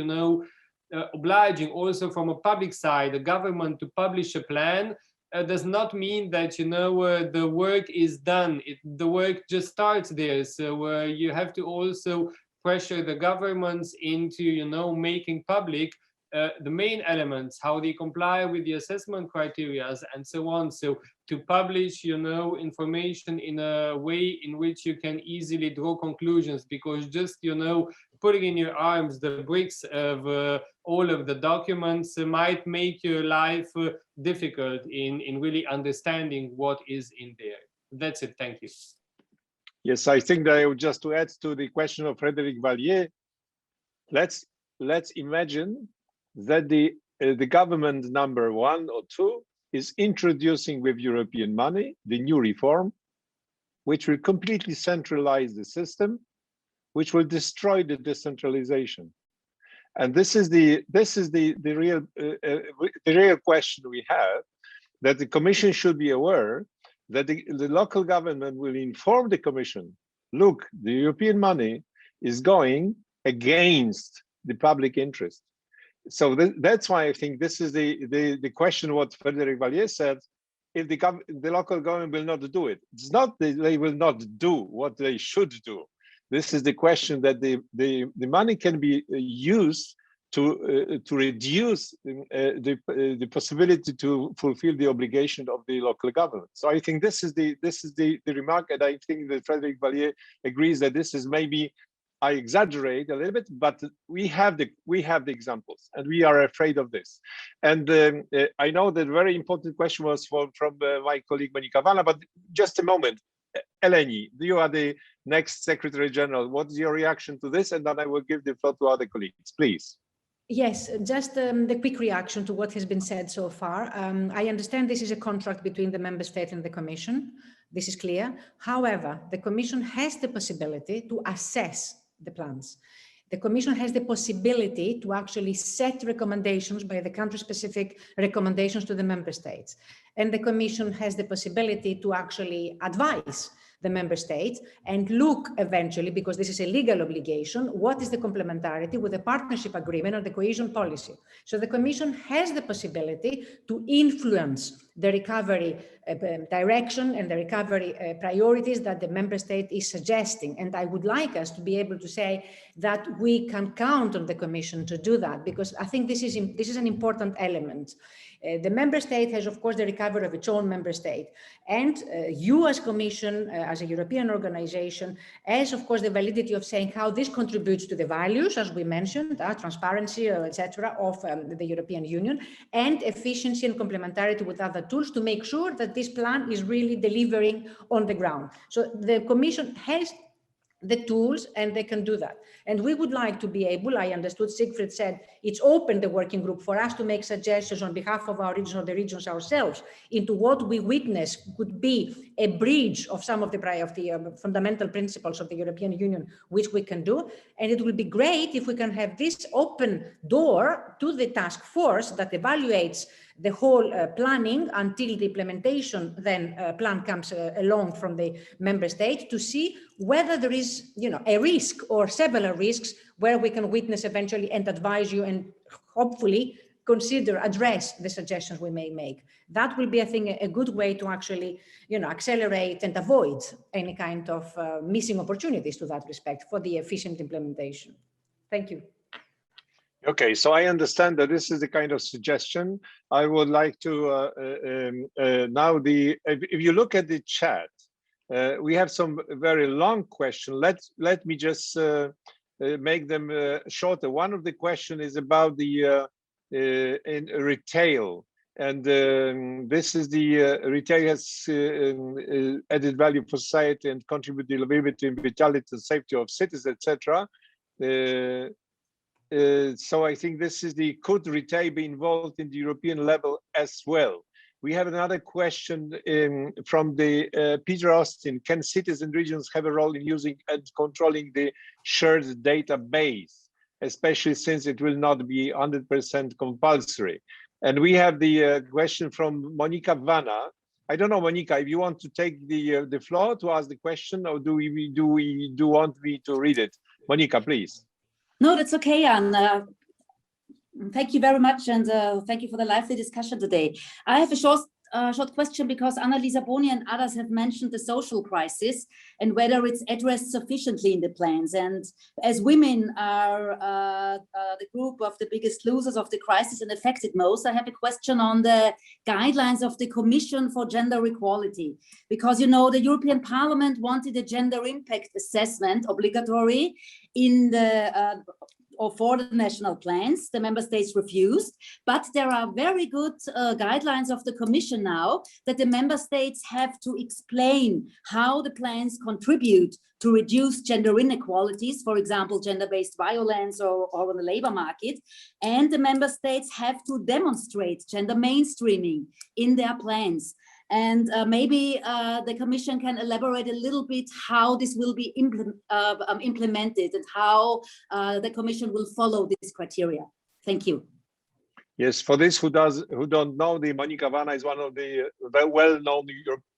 obliging also from a public side, a government to publish a plan does not mean that, the work is done. The work just starts there. So you have to also pressure the governments into, making public the main elements, how they comply with the assessment criteria and so on. So to publish, information in a way in which you can easily draw conclusions, because just, putting in your arms the bricks of all of the documents might make your life difficult in really understanding what is in there. That's it. Thank you. Yes, I think that I would just to add to the question of Frederick Valliere, let's imagine that the government number 1 or 2 is introducing with European money the new reform, which will completely centralize the system, which will destroy the decentralization. And this is the real question we have, that the Commission should be aware that the local government will inform the Commission, look, the European money is going against the public interest. so that's why I think this is the question what Frederick Valliere said. If the local government will not do it, it's not that they will not do what they should do. This is the question that the money can be used to reduce the possibility to fulfill the obligation of the local government. So I think this is the remark, and I think that Frederick Valliere agrees that this is maybe, I exaggerate a little bit, but we have the examples, and we are afraid of this. And I know that very important question was from my colleague Monika Vana, but just a moment. Eleni, you are the next Secretary General. What's your reaction to this? And then I will give the floor to other colleagues, please. Yes, just the quick reaction to what has been said so far. I understand this is a contract between the Member State and the Commission. This is clear. However, the Commission has the possibility to assess the plans. The Commission has the possibility to actually set recommendations by the country-specific recommendations to the Member States. And the Commission has the possibility to actually advise the Member States and look eventually, because this is a legal obligation, what is the complementarity with the partnership agreement on the cohesion policy. So the Commission has the possibility to influence the recovery direction and the recovery priorities that the Member State is suggesting. And I would like us to be able to say that we can count on the Commission to do that, because I think this is an important element. The Member State has, of course, the recovery of its own Member State. And you as Commission, as a European organization, has, of course, the validity of saying how this contributes to the values, as we mentioned, transparency, etc., of the European Union, and efficiency and complementarity with other tools to make sure that this plan is really delivering on the ground. So the Commission has the tools and they can do that. And we would like to be able, I understood Siegfried said, it's open, the working group, for us to make suggestions on behalf of our region or the regions ourselves into what we witness could be a breach of some of the fundamental principles of the European Union, which we can do. And it will be great if we can have this open door to the task force that evaluates the whole planning until the implementation then plan comes along from the Member State, to see whether there is, a risk or several risks where we can witness eventually and advise you and hopefully address the suggestions we may make. That will be, I think, a good way to actually, accelerate and avoid any kind of missing opportunities to that respect for the efficient implementation. Thank you. Okay, so I understand that this is the kind of suggestion. I would like to now if you look at the chat, we have some very long questions. Let me just make them shorter. One of the questions is about the in retail, and this is the retail has added value for society and contribute to livability and vitality and safety of citizens, etc. So I think this is could retail be involved in the European level as well? We have another question from the Peter Austin. Can cities and regions have a role in using and controlling the shared database, especially since it will not be 100% compulsory? And we have the question from Monika Vana. I don't know, Monika, if you want to take the floor to ask the question, or do you want me to read it? Monika, please. No, that's okay, Jan. Thank you very much, and thank you for the lively discussion today. I have a short question, because Annalisa Boni and others have mentioned the social crisis and whether it's addressed sufficiently in the plans. And as women are the group of the biggest losers of the crisis and affected most, I have a question on the guidelines of the Commission for Gender Equality. Because, the European Parliament wanted a gender impact assessment obligatory in the or for the national plans. The Member States refused, but there are very good guidelines of the Commission now that the Member States have to explain how the plans contribute to reduce gender inequalities, for example, gender-based violence or on the labor market. And the Member States have to demonstrate gender mainstreaming in their plans. And maybe the Commission can elaborate a little bit how this will be implemented and how the Commission will follow this criteria. Thank you. Yes, for this who don't know, the Monika Vana is one of the very well-known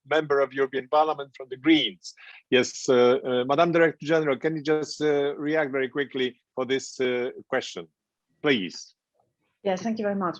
member of European Parliament from the Greens. Yes, Madam Director General, can you just react very quickly for this question, please? Yes, thank you very much.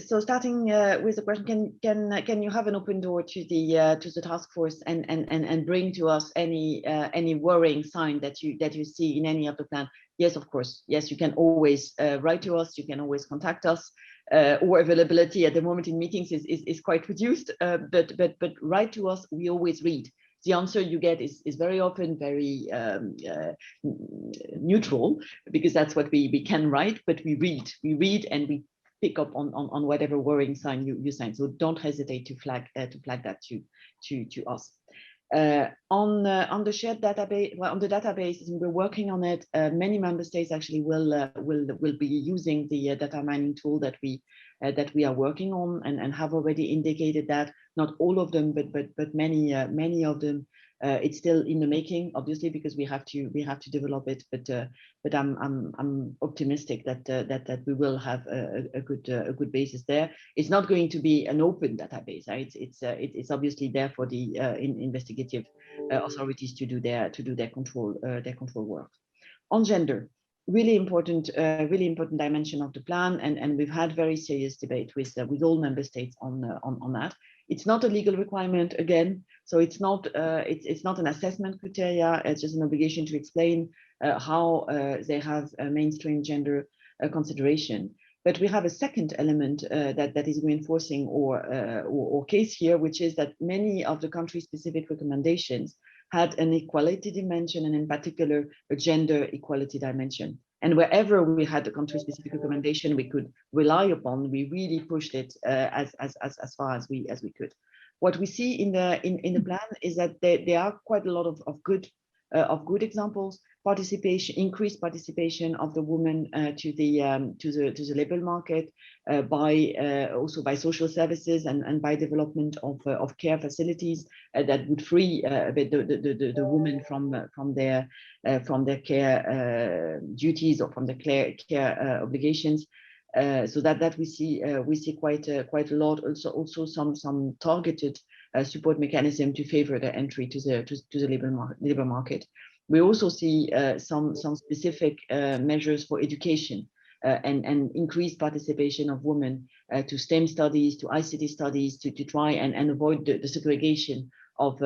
So starting with the question, can you have an open door to the task force and bring to us any worrying sign that you see in any of the plan? Yes, of course. Yes, you can always write to us. You can always contact us. Our availability at the moment in meetings is quite reduced, but write to us. We always read. The answer you get is very often very neutral, because that's what we can write, but we read and we pick up on whatever worrying sign you sign. So don't hesitate to flag that to us. On the shared database, well, on the database, we're working on it. Many member states actually will be using the data mining tool that we are working on, and have already indicated that. Not all of them, but many of them. It's still in the making, obviously, because we have to develop it. But I'm optimistic that we will have a good basis there. It's not going to be an open database. Right? It's obviously there for the investigative authorities to do their control work. On gender, really important dimension of the plan, and we've had very serious debate with all member states on that. It's not a legal requirement again, so it's not an assessment criteria. It's just an obligation to explain how they have a mainstream gender consideration. But we have a second element that is reinforcing or case here, which is that many of the country-specific recommendations had an equality dimension, and in particular a gender equality dimension. And wherever we had a country-specific recommendation we could rely upon, we really pushed it as far as we could. What we see in the plan is that there are quite a lot of good examples. Increased participation of the women to the labor market, also by social services and by development of care facilities that would free a bit the women from their care duties or from the care obligations. So that we see quite a lot. Also some targeted support mechanism to favor the entry to the labor market. We also see some specific measures for education and increased participation of women to STEM studies, to ICT studies, to try and avoid the segregation of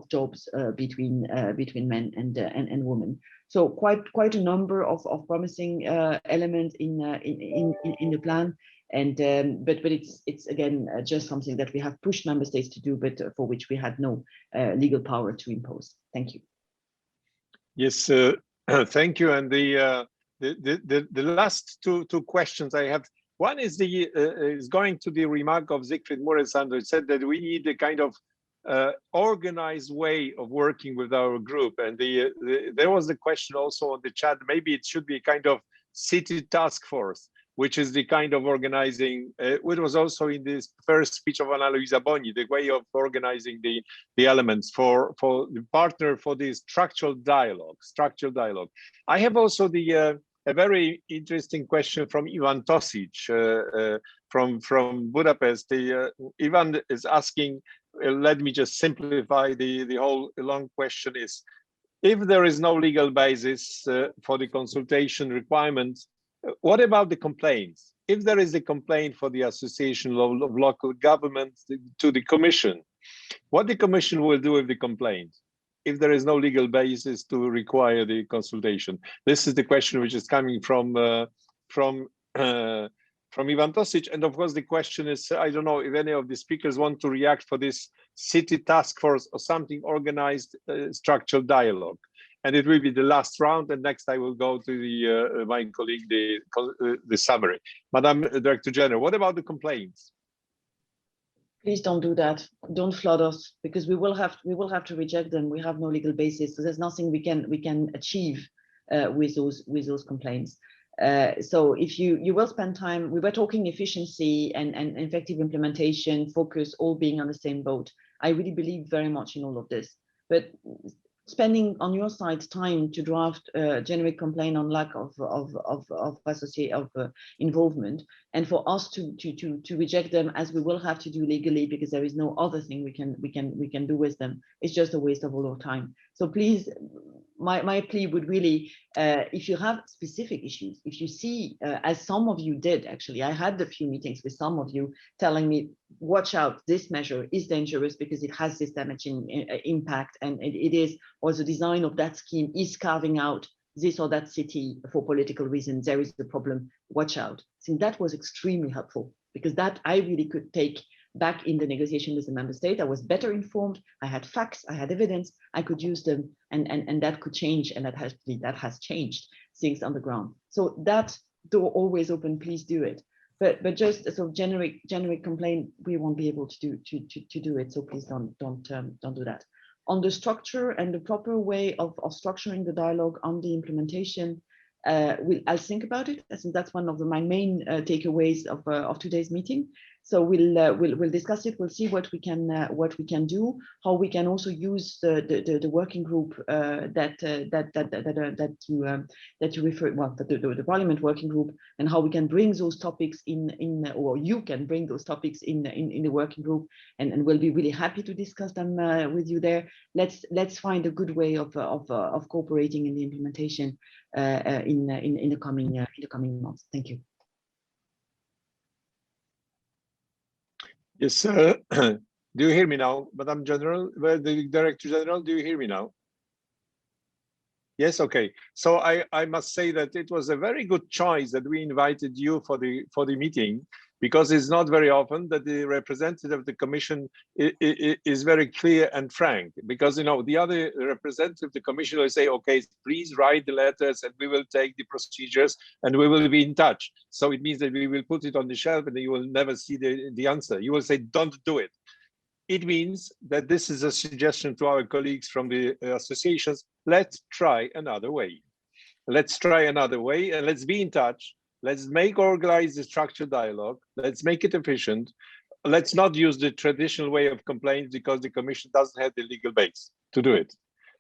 jobs between men and women. So quite a number of promising elements in the plan. And but it's again just something that we have pushed member states to do, but for which we had no legal power to impose. Thank you. Yes, thank you. And the last two questions I have. One is going to the remark of Siegfried Muresan, who said that we need a kind of organized way of working with our group. And there was the question also on the chat. Maybe it should be a kind of city task force, which is the kind of organizing, which was also in this first speech of Anna Luisa Boni, the way of organizing the elements for the partner for the structural dialogue. I have also a very interesting question from Ivan Tosic from Budapest. Ivan is asking, let me just simplify the whole long question is, if there is no legal basis for the consultation requirements, what about the complaints? If there is a complaint for the Association of Local Governments to the Commission, what the Commission will do with the complaint if there is no legal basis to require the consultation? This is the question which is coming from Ivan Tosic. And of course, the question is, I don't know if any of the speakers want to react for this city task force or something organized structural dialogue. And it will be the last round. And next I will go to my colleague, the summary. Madam Director General, what about the complaints? Please don't do that. Don't flood us, because we will have to reject them. We have no legal basis, so there's nothing we can achieve with those complaints. So if you will spend time, we were talking efficiency and effective implementation, focus, all being on the same boat. I really believe very much in all of this, but spending on your side time to draft generic complaint on lack of involvement, and for us to reject them, as we will have to do legally, because there is no other thing we can do with them, it's just a waste of all our time. So please my plea would really, if you have specific issues, if you see, as some of you did, actually, I had a few meetings with some of you telling me, watch out, this measure is dangerous because it has this damaging impact, and it is, or the design of that scheme is carving out this or that city for political reasons, there is the problem, watch out. So that was extremely helpful, because that I really could take back in the negotiation with the member state. I was better informed, I had facts, I had evidence, I could use them, and that could change, and that has changed things on the ground. So that door always open, please do it. But just a sort of generic complaint, we won't be able to do it. So please don't do that. On the structure and the proper way of structuring the dialogue on the implementation, I'll think about it. I think that's one of my main takeaways of today's meeting. So we'll discuss it. We'll see what we can do, how we can also use the working group that you refer, well, the Parliament working group, and how we can bring those topics in, or you can bring those topics in the working group, and we'll be really happy to discuss them with you there. Let's find a good way of cooperating in the implementation in the coming months. Thank you. Yes, sir. Do you hear me now, Madam General, the Director General? Do you hear me now? Yes, okay. So I must say that it was a very good choice that we invited you for the meeting, because it's not very often that the representative of the Commission is very clear and frank. Because the other representative of the Commission will say, okay, please write the letters and we will take the procedures and we will be in touch. So it means that we will put it on the shelf and you will never see the answer. You will say, don't do it. It means that this is a suggestion to our colleagues from the associations. Let's try another way. Let's try another way, and let's be in touch. Let's organize the structured dialogue. Let's make it efficient. Let's not use the traditional way of complaints, because the Commission doesn't have the legal base to do it.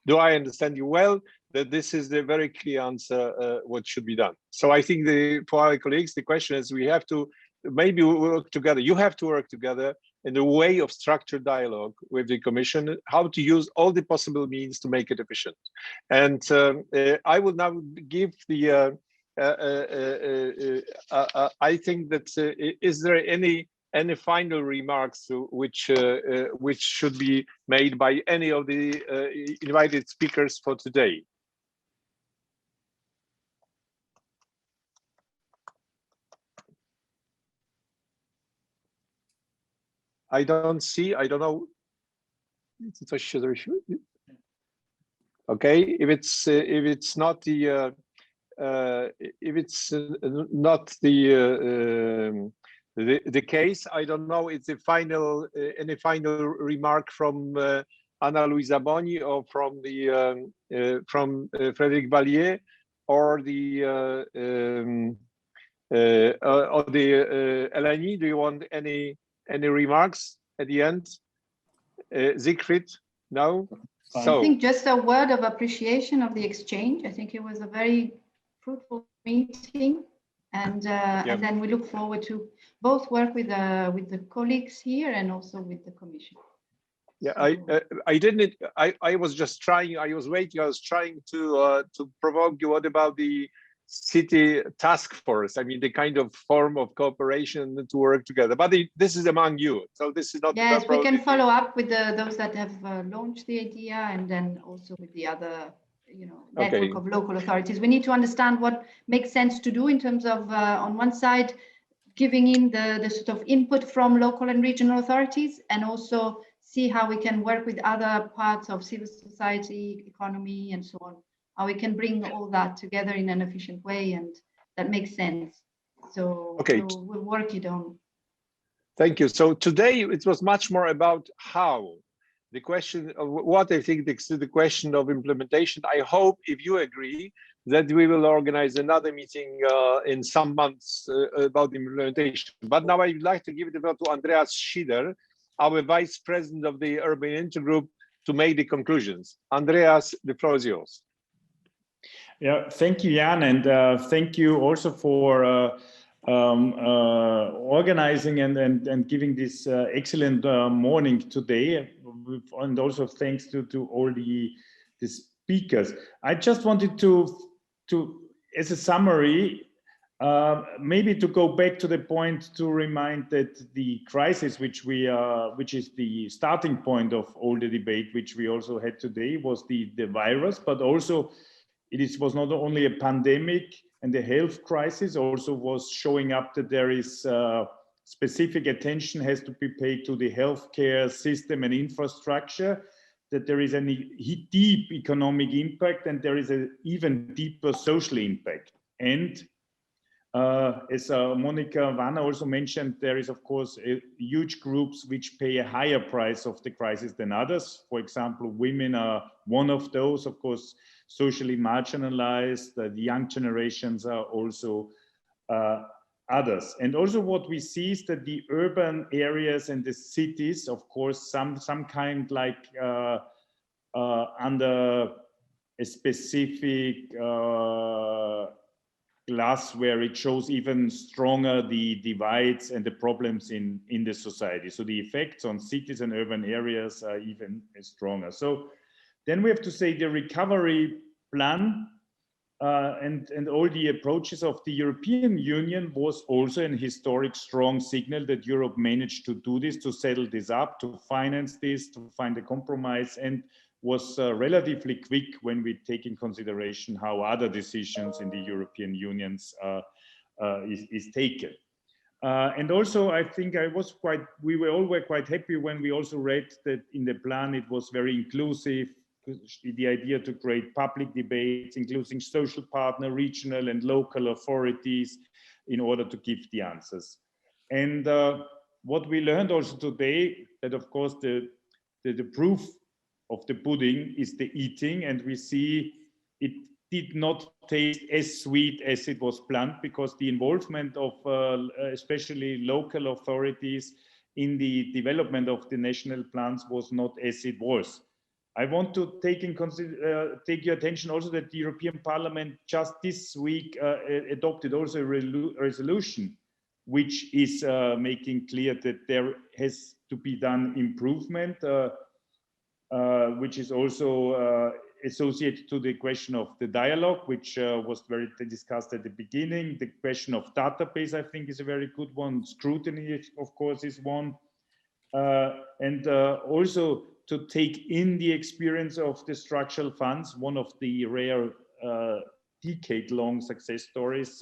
Do I understand you well? That this is the very clear answer what should be done. So I think for our colleagues, the question is, we have to maybe work together. You have to work together in the way of structured dialogue with the Commission, how to use all the possible means to make it efficient. And I will now give the, I think that, is there any final remarks which should be made by any of the invited speakers for today? I don't see, I don't know. Okay, if it's not the case, I don't know. It's a final any final remark from Anna Luisa Boni, or from the Frederick Valliere, or the Eleni. Do you want any remarks at the end? Siegfried? No? So I think just a word of appreciation of the exchange. I think it was a very fruitful meeting, and and then we look forward to both work with the colleagues here and also with the Commission. Yeah, I was just trying. I was waiting. I was trying to provoke you. What about the city task force? I mean, the kind of form of cooperation to work together. But this is among you, so this is not. Yes, we can follow up with those that have launched the idea, and then also with the other, network of local authorities. We need to understand what makes sense to do in terms of, on one side, giving in the sort of input from local and regional authorities, and also see how we can work with other parts of civil society, economy, and so on. How we can bring all that together in an efficient way, and that makes sense. So we'll work it on. Thank you. So today it was much more about how. The question of what I think the question of implementation. I hope, if you agree, that we will organize another meeting in some months about implementation. But now I would like to give the floor to Andreas Schieder, our Vice President of the Urban Intergroup, to make the conclusions. Andreas, the floor is yours. Yeah, thank you, Jan, and thank you also for organizing and giving this excellent morning today, and also thanks to all these speakers. I just wanted to as a summary, maybe to go back to the point to remind that the crisis which is the starting point of all the debate which we also had today was the virus, but also was not only a pandemic and the health crisis, also was showing up that there is specific attention has to be paid to the healthcare system and infrastructure, that there is a deep economic impact and there is an even deeper social impact. And as Monica Vanna also mentioned, there is of course huge groups which pay a higher price of the crisis than others. For example, women are one of those, of course, socially marginalized. The young generations are also others. And also what we see is that the urban areas and the cities, of course, some kind like under a specific glass where it shows even stronger the divides and the problems in the society. So the effects on cities and urban areas are even stronger. So then we have to say the recovery plan and all the approaches of the European Union was also an historic strong signal that Europe managed to do this, to settle this up, to finance this, to find a compromise, and was relatively quick when we take in consideration how other decisions in the European Union is taken. And also, I think we were all quite happy when we also read that in the plan it was very inclusive, the idea to create public debates, including social partner, regional and local authorities in order to give the answers. And what we learned also today, that of course the proof of the pudding is the eating, and we see it did not taste as sweet as it was planned, because the involvement of especially local authorities in the development of the national plans was not as it was. I want to take your attention also that the European Parliament just this week adopted also a resolution which is making clear that there has to be done improvement, which is also associated to the question of the dialogue, which was very discussed at the beginning. The question of database, I think, is a very good one. Scrutiny, of course, is one. And also to take in the experience of the structural funds, one of the rare decade-long success stories,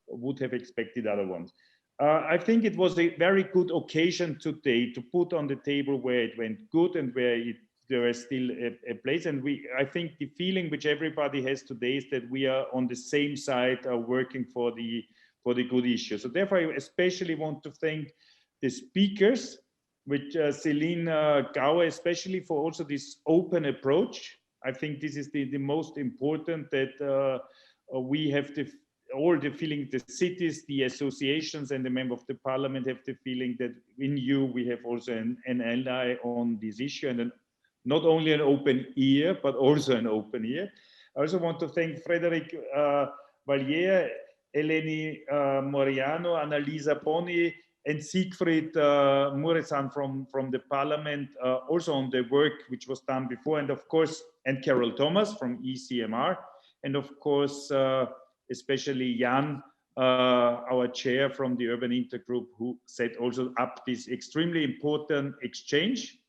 would have expected other ones. I think it was a very good occasion today to put on the table where it went good and where there is still a place. And I think the feeling which everybody has today is that we are on the same side, working for the good issue. So therefore, I especially want to thank the speakers, with Céline Gauer, especially for also this open approach. I think this is the most important, that we have all the feeling, the cities, the associations, and the member of the parliament have the feeling that in you we have also an ally on this issue, and not only an open ear, but also an open ear. I also want to thank Frederick Valliere, Eleni Moriano, Annalisa Boni, and Siegfried Muresan from the parliament, also on the work which was done before, and of course, and Carol Thomas from ECMR, and of course, especially Jan, our chair from the Urban Intergroup, who set also up this extremely important exchange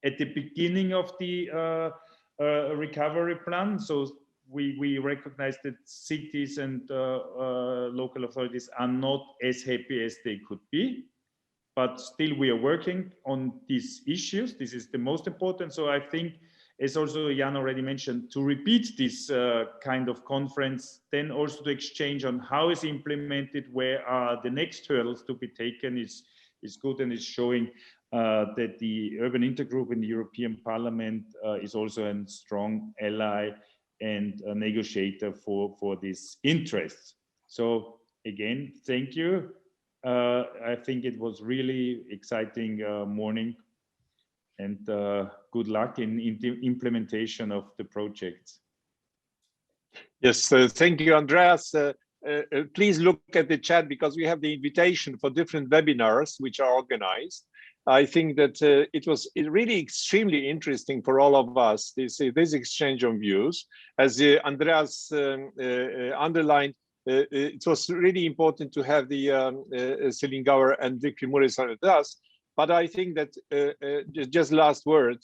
at the beginning of the recovery plan. So we recognize that cities and local authorities are not as happy as they could be, but still we are working on these issues. This is the most important. So I think, as also Jan already mentioned, to repeat this kind of conference, then also to exchange on how is implemented, where are the next hurdles to be taken, is good, and is showing that the Urban Intergroup in the European Parliament is also a strong ally and a negotiator for these interests. So again, thank you. I think it was really exciting morning, and good luck in the implementation of the projects. Yes, thank you, Andreas. Please look at the chat, because we have the invitation for different webinars which are organized. I think that it was really extremely interesting for all of us, this exchange of views. As Andreas underlined, it was really important to have the Celine Gauer and Vicky Muris with us. But I think that just last word,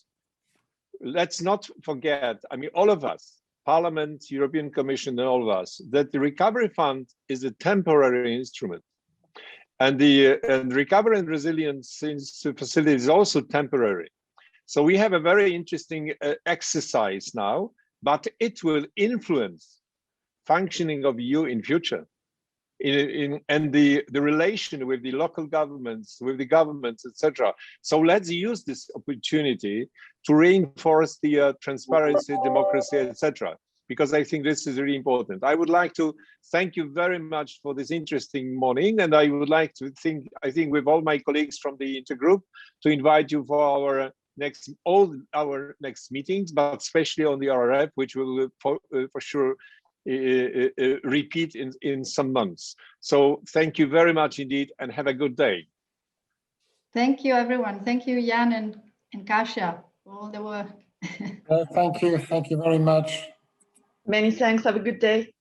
let's not forget, I mean, all of us, Parliament, European Commission, and all of us, that the Recovery Fund is a temporary instrument. And the Recovery and Resilience Facility is also temporary. So we have a very interesting exercise now, but it will influence functioning of EU in future. And the relation with the local governments, etc. So let's use this opportunity to reinforce the transparency, democracy, etc. Because I think this is really important. I would like to thank you very much for this interesting morning, and I would like to I think with all my colleagues from the intergroup to invite you for all our next meetings, but especially on the RRF, which we will for sure repeat in some months. So thank you very much indeed, and have a good day. Thank you, everyone. Thank you, Jan and Kasia, for all the work. Thank you very much. Many thanks. Have a good day.